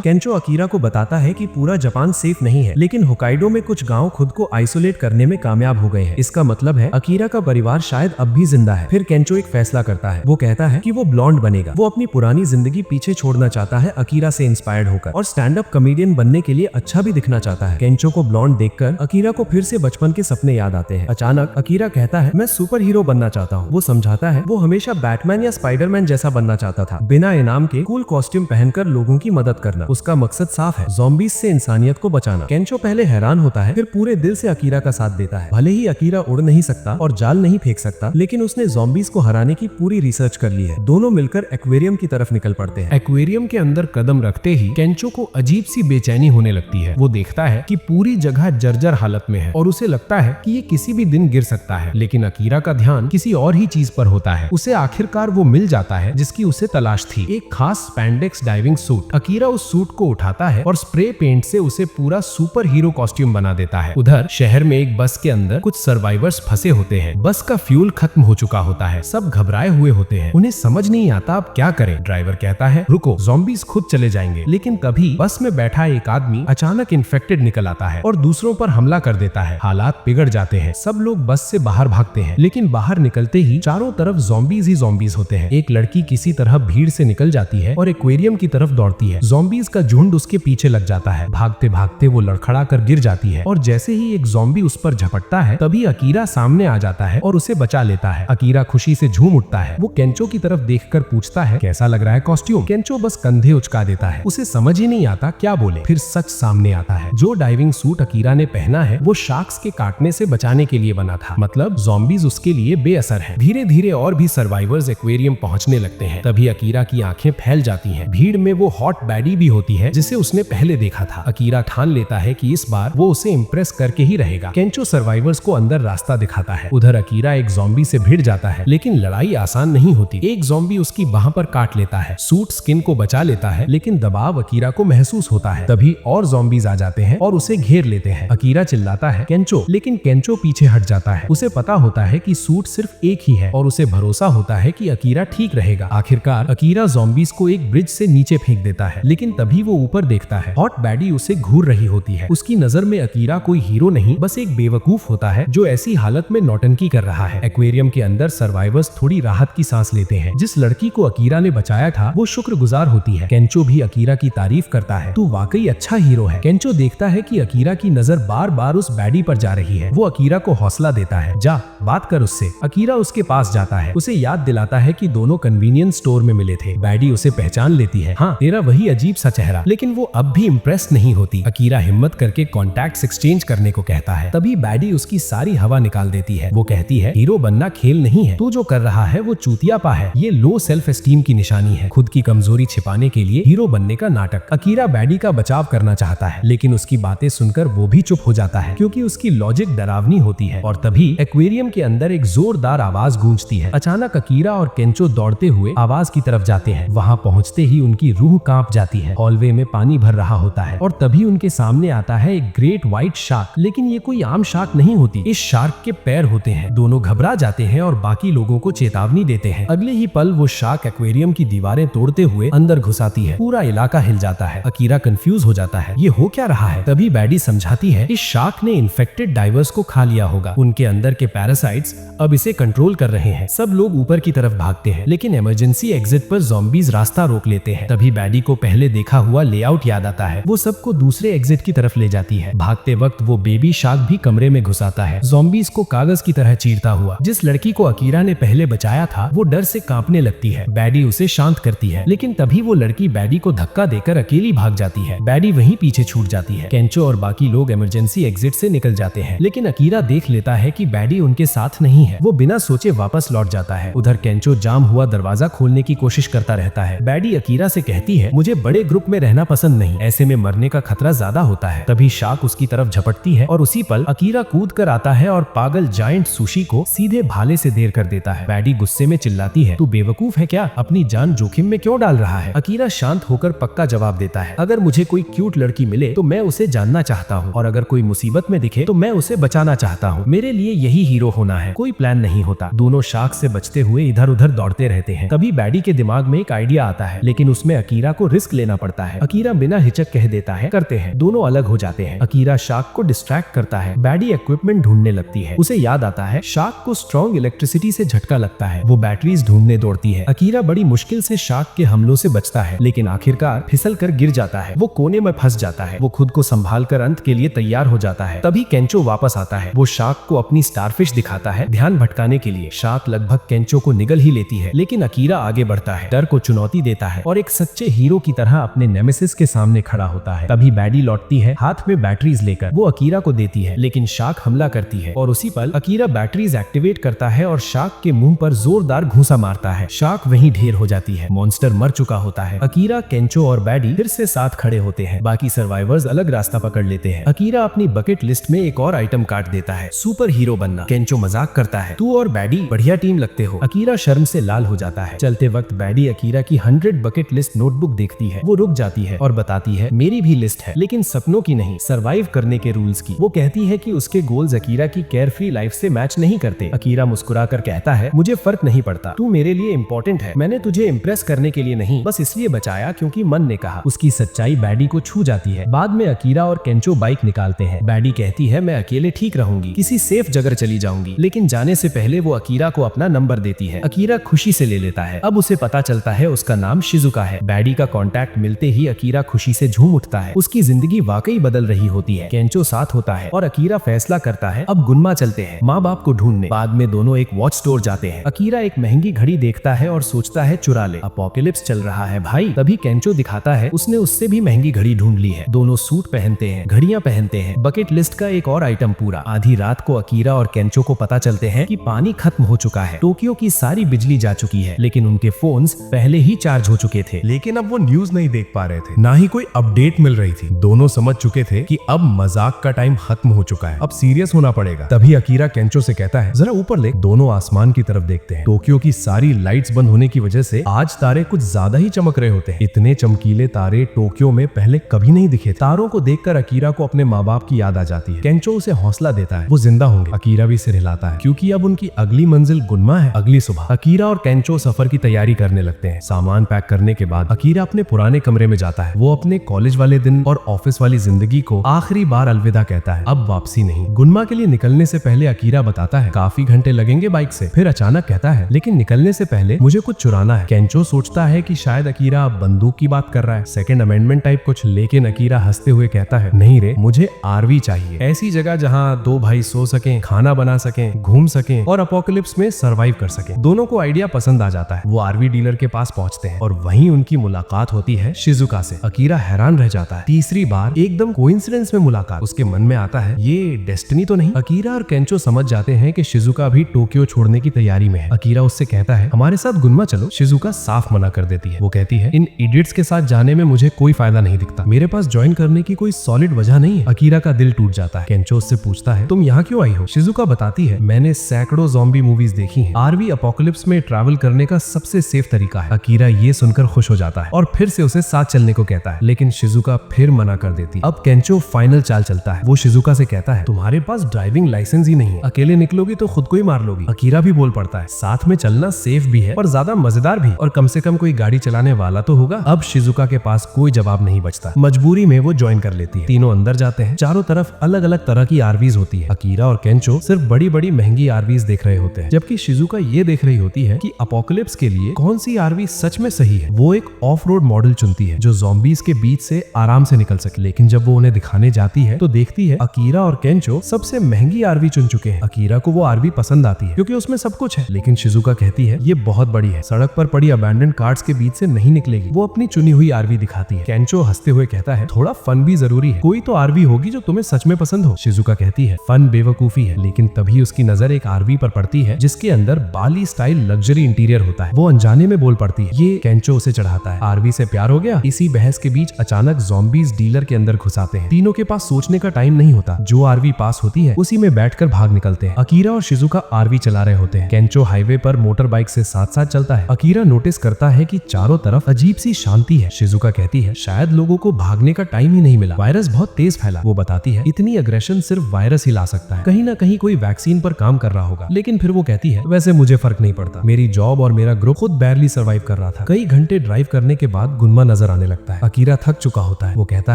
केंचो अकीरा को बताता है कि पूरा जापान सेफ नहीं है, लेकिन होकाइडो में कुछ गांव खुद को आइसोलेट करने में कामयाब हो गए हैं। इसका मतलब है अकीरा का परिवार शायद अब भी जिंदा है। फिर केंचो एक फैसला करता है। वो कहता है कि वो ब्लॉन्ड बनेगा। वो अपनी पुरानी जिंदगी पीछे छोड़ना चाहता है अकीरा से इंस्पायर्ड होकर, और स्टैंड अप कॉमेडियन बनने के लिए अच्छा भी दिखना चाहता है। केंचो को ब्लॉन्ड देखकर अकीरा को फिर से बचपन के सपने याद आते हैं। अचानक अकीरा कहता है, मैं सुपर हीरो बनना चाहता हूँ। वो समझाता है वो हमेशा बैटमैन या स्पाइडरमैन जैसा बनना चाहता था, बिना इनाम के कूल कॉस्ट्यूम पहनकर लोगों की मदद करना। उसका मकसद साफ है, ज़ॉम्बीज़ से इंसानियत को बचाना। केंचो पहले हैरान होता है, फिर पूरे दिल से अकीरा का साथ देता है। भले ही अकीरा उड़ नहीं सकता और जाल नहीं फेंक सकता, लेकिन उसने ज़ॉम्बीज़ को हराने की पूरी रिसर्च कर ली है। दोनों मिलकर एक्वेरियम की तरफ निकल पड़ते हैं।
एक्वेरियम के अंदर कदम रखते ही केंचो को अजीब सी बेचैनी होने लगती है। वो देखता है कि पूरी जगह जर्जर हालत में है और उसे लगता है कि ये किसी भी दिन गिर सकता है। लेकिन अकीरा का ध्यान किसी और ही चीज पर होता है। उसे आखिरकार वो मिल जाता है जिसकी उसे तलाश थी, एक खास स्पैंडेक्स डाइविंग सूट। अकीरा उस सूट को उठाता है और स्प्रे पेंट से उसे पूरा सुपर हीरो कॉस्ट्यूम बना देता है। उधर शहर में एक बस के अंदर कुछ सर्वाइवर्स फंसे होते हैं। बस का फ्यूल खत्म हो चुका होता है। सब घबराए हुए होते हैं। उन्हें समझ नहीं आता अब क्या करें। ड्राइवर कहता है रुको, ज़ॉम्बीज़ खुद चले जाएंगे। लेकिन तभी बस में बैठा एक आदमी अचानक इन्फेक्टेड निकल आता है और दूसरों पर हमला कर देता है। हालात बिगड़ जाते हैं। सब लोग बस से बाहर भागते हैं, लेकिन बाहर निकलते ही चारों तरफ ज़ॉम्बीज़ ही ज़ॉम्बीज़ होते हैं। एक लड़की किसी तरह भीड़ से निकल जाती है और एक्वेरियम की तरफ दौड़ती है। ज़ॉम्बीज़ का झुंड उसके पीछे लग जाता है। भागते भागते वो लड़खड़ा कर गिर जाती है और जैसे ही एक ज़ॉम्बी उस पर झपटता है, तभी अकीरा सामने आ जाता है और उसे बचा लेता है। अकीरा खुशी से झूम उठता है। वो केंचो की तरफ देखकर पूछता है कैसा लग रहा है कॉस्ट्यूम। केंचो बस कंधे उचका देता है। उसे समझ ही नहीं आता क्या बोले। फिर सच सामने आता है। जो डाइविंग सूट अकीरा ने पहना है वो शार्क्स के काटने से बचाने के लिए बना था। मतलब ज़ॉम्बीज़ उसके लिए बेअसर है। धीरे धीरे और भी सर्वाइवर्स एक्वेरियम पहुंचने लगते हैं। तभी अकीरा की आंखें फैल जाती हैं। भीड़ में वो हॉट बैडी भी होती है जिसे उसने पहले देखा था। अकीरा ठान लेता है कि इस बार वो उसे इम्प्रेस करके ही रहेगा। केंचो सर्वाइवर्स को अंदर रास्ता दिखाता है। उधर अकीरा एक ज़ॉम्बी से भिड़ जाता है, लेकिन लड़ाई आसान नहीं होती। एक ज़ॉम्बी उसकी बाह पर काट लेता है। सूट स्किन को बचा लेता है, लेकिन दबाव अकीरा को महसूस होता है। तभी और ज़ॉम्बीज़ आ जाते हैं और उसे घेर लेते हैं। अकीरा चिल्लाता है केंचो, लेकिन केंचो पीछे हट जाता है। उसे पता होता है कि सूट सिर्फ एक ही है और उसे भरोसा होता है कि अकीरा ठीक रहेगा। आखिरकार अकीरा ज़ॉम्बीज़ को एक ब्रिज से नीचे फेंक देता है, लेकिन तभी वो ऊपर देखता है। हॉट बैडी उसे घूर रही होती है। उसकी नजर में अकीरा कोई हीरो नहीं, बस एक बेवकूफ होता है जो ऐसी हालत में नौटंकी कर रहा है। एक्वेरियम के अंदर सर्वाइवर्स थोड़ी राहत की सांस लेते हैं। जिस लड़की को अकीरा ने बचाया था वो शुक्रगुजार होती है। केंचो भी अकीरा की तारीफ करता है, तू वाकई अच्छा हीरो है। केंचो देखता है कि अकीरा की नजर बार बार उस बैडी पर जा रही है। वो अकीरा को हौसला देता है, जा बात कर उससे। अकीरा उसके पास जाता है, उसे याद दिलाता है कि दोनों कन्वीनियंस स्टोर में मिले थे। बैडी उसे पहचान लेती है। हाँ, तेरा वही अजीब सा चेहरा। लेकिन वो अब भी इम्प्रेस नहीं होती। अकीरा हिम्मत करके कॉन्टैक्ट्स एक्सचेंज करने को कहता है। तभी बैडी उसकी सारी हवा निकाल देती है। वो कहती है हीरो बनना खेल नहीं है, तू जो कर रहा है वो चूतियापा है। ये लो सेल्फ एस्टीम की निशानी है, खुद की कमजोरी छिपाने के लिए हीरो बनने का नाटक। अकीरा बैडी का बचाव करना चाहता है, लेकिन उसकी बातें सुनकर वो भी चुप हो जाता है क्योंकि उसकी लॉजिक डरावनी होती है। और तभी एक्वेरियम के अंदर एक जोरदार आवाज गूंजती है। अचानक अकीरा और केंचो दौड़ते हुए आवाज की तरफ जाते हैं। वहां पहुंचते ही उनकी रूह कांप जाती है। हॉलवे में पानी भर रहा होता है और तभी उनके सामने आता है एक ग्रेट व्हाइट शार्क। लेकिन ये कोई आम शार्क नहीं होती, इस शार्क के पैर होते हैं। दोनों घबरा जाते हैं और बाकी लोगों को चेतावनी देते हैं। अगले ही पल वो शार्क एक्वेरियम की दीवारें तोड़ते हुए अंदर घुसाती है। पूरा इलाका हिल जाता है। अकीरा कंफ्यूज हो जाता है, ये हो क्या रहा है। तभी बैडी समझाती है इस शार्क ने इन्फेक्टेड डाइवर्स को खा लिया होगा। उनके अंदर के पैरासाइट्स अब इसे कंट्रोल कर रहे हैं। सब लोग ऊपर की तरफ भागते हैं, लेकिन इमरजेंसी एग्जिट पर ज़ॉम्बीज़ रास्ता रोक लेते हैं। तभी बैडी को पहले देखा हुआ लेआउट याद आता है। वो सबको दूसरे एग्जिट की तरफ ले जाती है। भागते वक्त वो बेबी शार्क भी कमरे में घुसाता है, ज़ॉम्बीज़ को कागज की तरह चीरता हुआ। जिस लड़की को अकीरा ने पहले बचाया था वो डर से कांपने लगती है। बैडी उसे शांत करती है, लेकिन तभी वो लड़की बैडी को धक्का देकर अकेली भाग जाती है। बैडी वहीं पीछे छूट जाती है। केंचो और बाकी लोग इमरजेंसी एग्जिट से निकल जाते हैं, लेकिन अकीरा देख लेता है कि बैडी उनके साथ नहीं है। वो बिना सोचे वापस लौट जाता है। उधर केंचो जाम हुआ दरवाजा खोलने की कोशिश करता रहता है। बैडी अकीरा से कहती है मुझे बड़े ग्रुप में रहना पसंद नहीं, ऐसे में मरने का खतरा ज्यादा होता है। तभी शार्क उसकी तरफ झपटती है और उसी पल अकीरा कूद कर आता है और पागल जायंट सुशी को सीधे भाले से देर कर देता है। बैडी गुस्से में चिल्लाती है, तू बेवकूफ है क्या, अपनी जान जोखिम में क्यों डाल रहा है। अकीरा शांत होकर पक्का जवाब देता है, अगर मुझे कोई क्यूट लड़की मिले तो मैं उसे जानना चाहता हूँ, और अगर कोई मुसीबत में दिखे तो मैं उसे बचाना चाहता हूँ। मेरे लिए यही हीरो होना है, कोई प्लान नहीं होता। दोनों शार्क से बचते हुए इधर उधर दौड़ते
रहते हैं। तभी बैडी के दिमाग में एक आइडिया आता है, लेकिन उसमें अकीरा को रिस्क लेना पड़ता है। अकीरा बिना हिचक कह देता है करते हैं। दोनों अलग हो जाते हैं। अकीरा शार्क को डिस्ट्रैक्ट करता है। बैडी इक्विपमेंट ढूंढने लगती है। उसे याद आता है शार्क को स्ट्रॉन्ग इलेक्ट्रिसिटी से झटका लगता है। वो बैटरीज ढूंढने दौड़ती है। अकीरा बड़ी मुश्किल से शार्क के हमलों से बचता है, लेकिन आखिरकार फिसल कर गिर जाता है। वो कोने में फंस जाता है। वो खुद को संभाल कर अंत के लिए तैयार हो जाता है। तभी केंचो वापस आता है। वो शार्क को अपनी स्टारफिश दिखाता है ध्यान भटकाने के लिए। शार्क लगभग केंचो को निगल ही लेती है, लेकिन अकीरा आगे बढ़ता है, डर को चुनौती देता है और एक सच्चे हीरो की तरह अपने नेमेसिस के सामने खड़ा होता है। तभी बैडी लौटती है हाथ में बैटरीज लेकर। वो अकीरा को देती है, लेकिन शार्क हमला करती है और उसी पल अकीरा बैटरीज एक्टिवेट करता है और शार्क के मुंह पर जोरदार घूंसा मारता है। शार्क वहीं ढेर हो जाती है। मॉन्स्टर मर चुका होता है। अकीरा, केंचो और बैडी फिर से साथ खड़े होते हैं। बाकी सर्वाइवर्स अलग रास्ता पकड़ लेते हैं। अकीरा अपनी बकेट लिस्ट में एक और आइटम काट देता है, सुपर हीरो बनना। केंचो मजाक करता है, तू और बैडी बढ़िया टीम लगते हो। अकीरा शर्म से लाल हो जाता है। चलते वक्त बैडी अकीरा की 100 बकेट लिस्ट नोटबुक देखती है। वो रुक जाती है और बताती है, मेरी भी लिस्ट है, लेकिन सपनों की नहीं, सरवाइव करने के रूल्स की। वो कहती है कि उसके गोल्स अकीरा की केयर फ्री लाइफ से मैच नहीं करते। अकीरा मुस्कुरा कर कहता है, मुझे फर्क नहीं पड़ता, तू मेरे लिए इम्पोर्टेंट है। मैंने तुझे इम्प्रेस करने के लिए नहीं, बस इसलिए बचाया क्योंकि मन ने कहा। उसकी सच्चाई बैडी को छू जाती है। बाद में अकीरा और केंचो बाइक निकालते हैं। बैडी कहती है, मैं अकेले ठीक रहूंगी, किसी सेफ जगह चली जाऊंगी, लेकिन जाने से पहले वो अकीरा को अपना नंबर देती है। अकीरा खुशी से ले लेता है। अब उसे पता चलता है उसका नाम शिजुका है। बैडी का कांटेक्ट मिलते ही अकीरा खुशी से झूम उठता है। उसकी जिंदगी वाकई बदल रही होती है। केंचो साथ होता है और अकीरा फैसला करता है, अब गुन्मा चलते हैं माँ बाप को ढूंढने। बाद में दोनों एक वॉच स्टोर जाते हैं। अकीरा एक महंगी घड़ी देखता है और सोचता है चुरा ले, अपोकलिप्स चल रहा है भाई। तभी केंचो दिखाता है उसने उससे भी महंगी घड़ी ढूंढ ली है। दोनों सूट पहनते हैं, घड़ियां पहनते हैं। बकेट लिस्ट का एक और आइटम पूरा। आधी रात को अकीरा और केंचो को पता चलते हैं कि पानी खत्म हो चुका है। टोक्यो की सारी बिजली जा चुकी है, लेकिन उनके फोन्स पहले ही चार्ज हो चुके थे।
लेकिन अब वो न्यूज नहीं देख पा रहे थे, ना ही कोई अपडेट मिल रही थी। दोनों समझ चुके थे कि अब मजाक का टाइम खत्म हो चुका है, अब सीरियस होना पड़ेगा। तभी अकीरा केंचो से कहता है, जरा ऊपर ले। दोनों आसमान की तरफ देखते हैं। टोक्यो की सारी लाइट्स बंद होने की वजह से आज तारे कुछ ज्यादा ही चमक रहे होते हैं। इतने चमकीले तारे टोक्यो में पहले कभी नहीं दिखे। तारों को देखकर अकीरा को अपने माँ बाप की याद आ जाती है। केंचो उसे हौसला देता है, वो जिंदा होंगे। अकीरा भी सिर हिलाता है, क्योंकि अब उनकी अगली मंजिल गुन्मा है। अगली सुबह अकीरा और केंचो सफर की तैयारी करने लगते हैं। सामान पैक करने के बाद अकीरा अपने पुराने कमरे में जाता है। वो अपने कॉलेज वाले दिन और ऑफिस वाली जिंदगी को आखिरी बार अलविदा कहता है। अब वापसी नहीं। गुन्मा के लिए निकलने से पहले अकीरा बताता है, काफी घंटे लगेंगे बाइक से। फिर अचानक कहता है, लेकिन निकलने से पहले मुझे कुछ चुराना है। केंचो सोचता है कि शायद अकीरा बंदूक की बात कर रहा है, सेकंड अमेंडमेंट टाइप कुछ, लेकिन अकीरा हंसते हुए कहता है, नहीं रे, मुझे आरवी चाहिए। ऐसी जगह जहाँ दो भाई सो सकें, खाना बना सकें, घूम सकें और अपोकलिप्स में सर्वाइव कर सकें। दोनों को आइडिया पसंद आ जाता है। वो आरवी डीलर के पास पहुंचते हैं और वहीं उनकी मुलाकात होती है शिजुका से। अकीरा हैरान रह जाता है। तीसरी बार एकदम कोइंसिडेंस में मुलाकात। उसके मन में आता है, ये डेस्टिनी तो नहीं। अकीरा और केंचो समझ जाते हैं कि शिजुका भी टोक्यो छोड़ने की तैयारी में है। अकीरा उससे कहता है, हमारे साथ गुन्मा चलो। शिजुका साफ मना कर देती है। वो कहती है, इन इडियट्स के साथ जाने में मुझे कोई फायदा नहीं दिखता। मेरे पास ज्वाइन करने की कोई सॉलिड वजह नहीं है। अकीरा का दिल टूट जाता है। केंचो उससे पूछता है, तुम यहाँ क्यों आई हो? शिजुका बताती है, मैंने सैकड़ों ज़ॉम्बी मूवीज देखी हैं। आरवी अपोकलिप्स में ट्रैवल करने का सबसे सेफ तरीका है। अकीरा ये सुनकर खुश हो जाता है और फिर से उसे साथ चलने को कहता है, लेकिन शिजुका फिर मना कर देती है। अब केंचो फाइनल चाल चलता है। वो शिजुका से कहता है, तुम्हारे पास ड्राइविंग लाइसेंस ही नहीं है, अकेले निकलोगी तो खुद को ही मार लोगी। अकीरा भी बोल पड़ता है, साथ में चलना सेफ भी है और ज्यादा मजेदार भी, और कम से कम कोई गाड़ी चलाने वाला तो होगा। अब शिजुका के पास कोई जवाब नहीं बचता। मजबूरी में वो ज्वाइन कर लेती है। तीनों अंदर जाते हैं। चारों तरफ अलग अलग तरह की आरवीज होती है। अकीरा और केंचो सिर्फ बड़ी बड़ी महंगी आरवीज देख रहे होते हैं, जबकि शिजुका ये देख रही होती है कि अपोकलिप्स के लिए कौन सी आरवी सच में सही है। वो एक ऑफ रोड मॉडल चुनती है जो ज़ॉम्बीज के बीच से आराम से निकल सके। लेकिन जब वो उन्हें दिखाने जाती है तो देखती है अकीरा और केंचो सबसे महंगी आरवी चुन चुके हैं। अकीरा को वो आरवी पसंद आती है क्योंकि उसमें सब कुछ है, लेकिन शिजुका कहती है, ये बहुत बड़ी है, सड़क पर पड़ी अबैंडन्ड कार्स के बीच से नहीं निकलेगी। वो अपनी चुनी हुई आरवी दिखाती है। केंचो हंसते हुए कहता है, थोड़ा फन भी जरूरी है, कोई तो आरवी होगी जो तुम्हें सच में पसंद हो। शिजुका कहती है, फन बेवकूफी है। लेकिन तभी उसकी नजर एक आरवी पर पड़ती है जिसके अंदर बाली स्टाइल लग्जरी इंटीरियर होता है। वो अनजाने में बोल पड़ती है। ये केंचो उसे चढ़ाता है। आरवी से प्यार हो गया। इसी बहस के बीच अचानक ज़ॉम्बीज डीलर के अंदर घुस आते हैं। तीनों के पास सोचने का टाइम नहीं होता। जो आरवी पास होती है उसी में बैठकर भाग निकलते हैं। अकीरा और शिजुका आरवी चला रहे होते हैं। केंचो हाईवे पर मोटर बाइक से साथ साथ चलता है। अकीरा नोटिस करता है कि चारों तरफ अजीब सी शांति है। शिजुका कहती है, शायद लोगों को भागने का टाइम ही नहीं मिला, वायरस बहुत तेज फैला। वो बताती है, इतनी अग्रेशन सिर्फ वायरस ही ला सकता है, कहीं ना कहीं कोई वैक्सीन पर काम कर रहा होगा। लेकिन फिर वो कहती है, वैसे मुझे फर्क नहीं पड़ता, मेरी
जॉब और मेरा ग्रुप खुद बैरली सर्वाइव कर रहा था। कई घंटे ड्राइव करने के बाद गुनमा नजर आने लगता है। अकीरा थक चुका होता है। वो कहता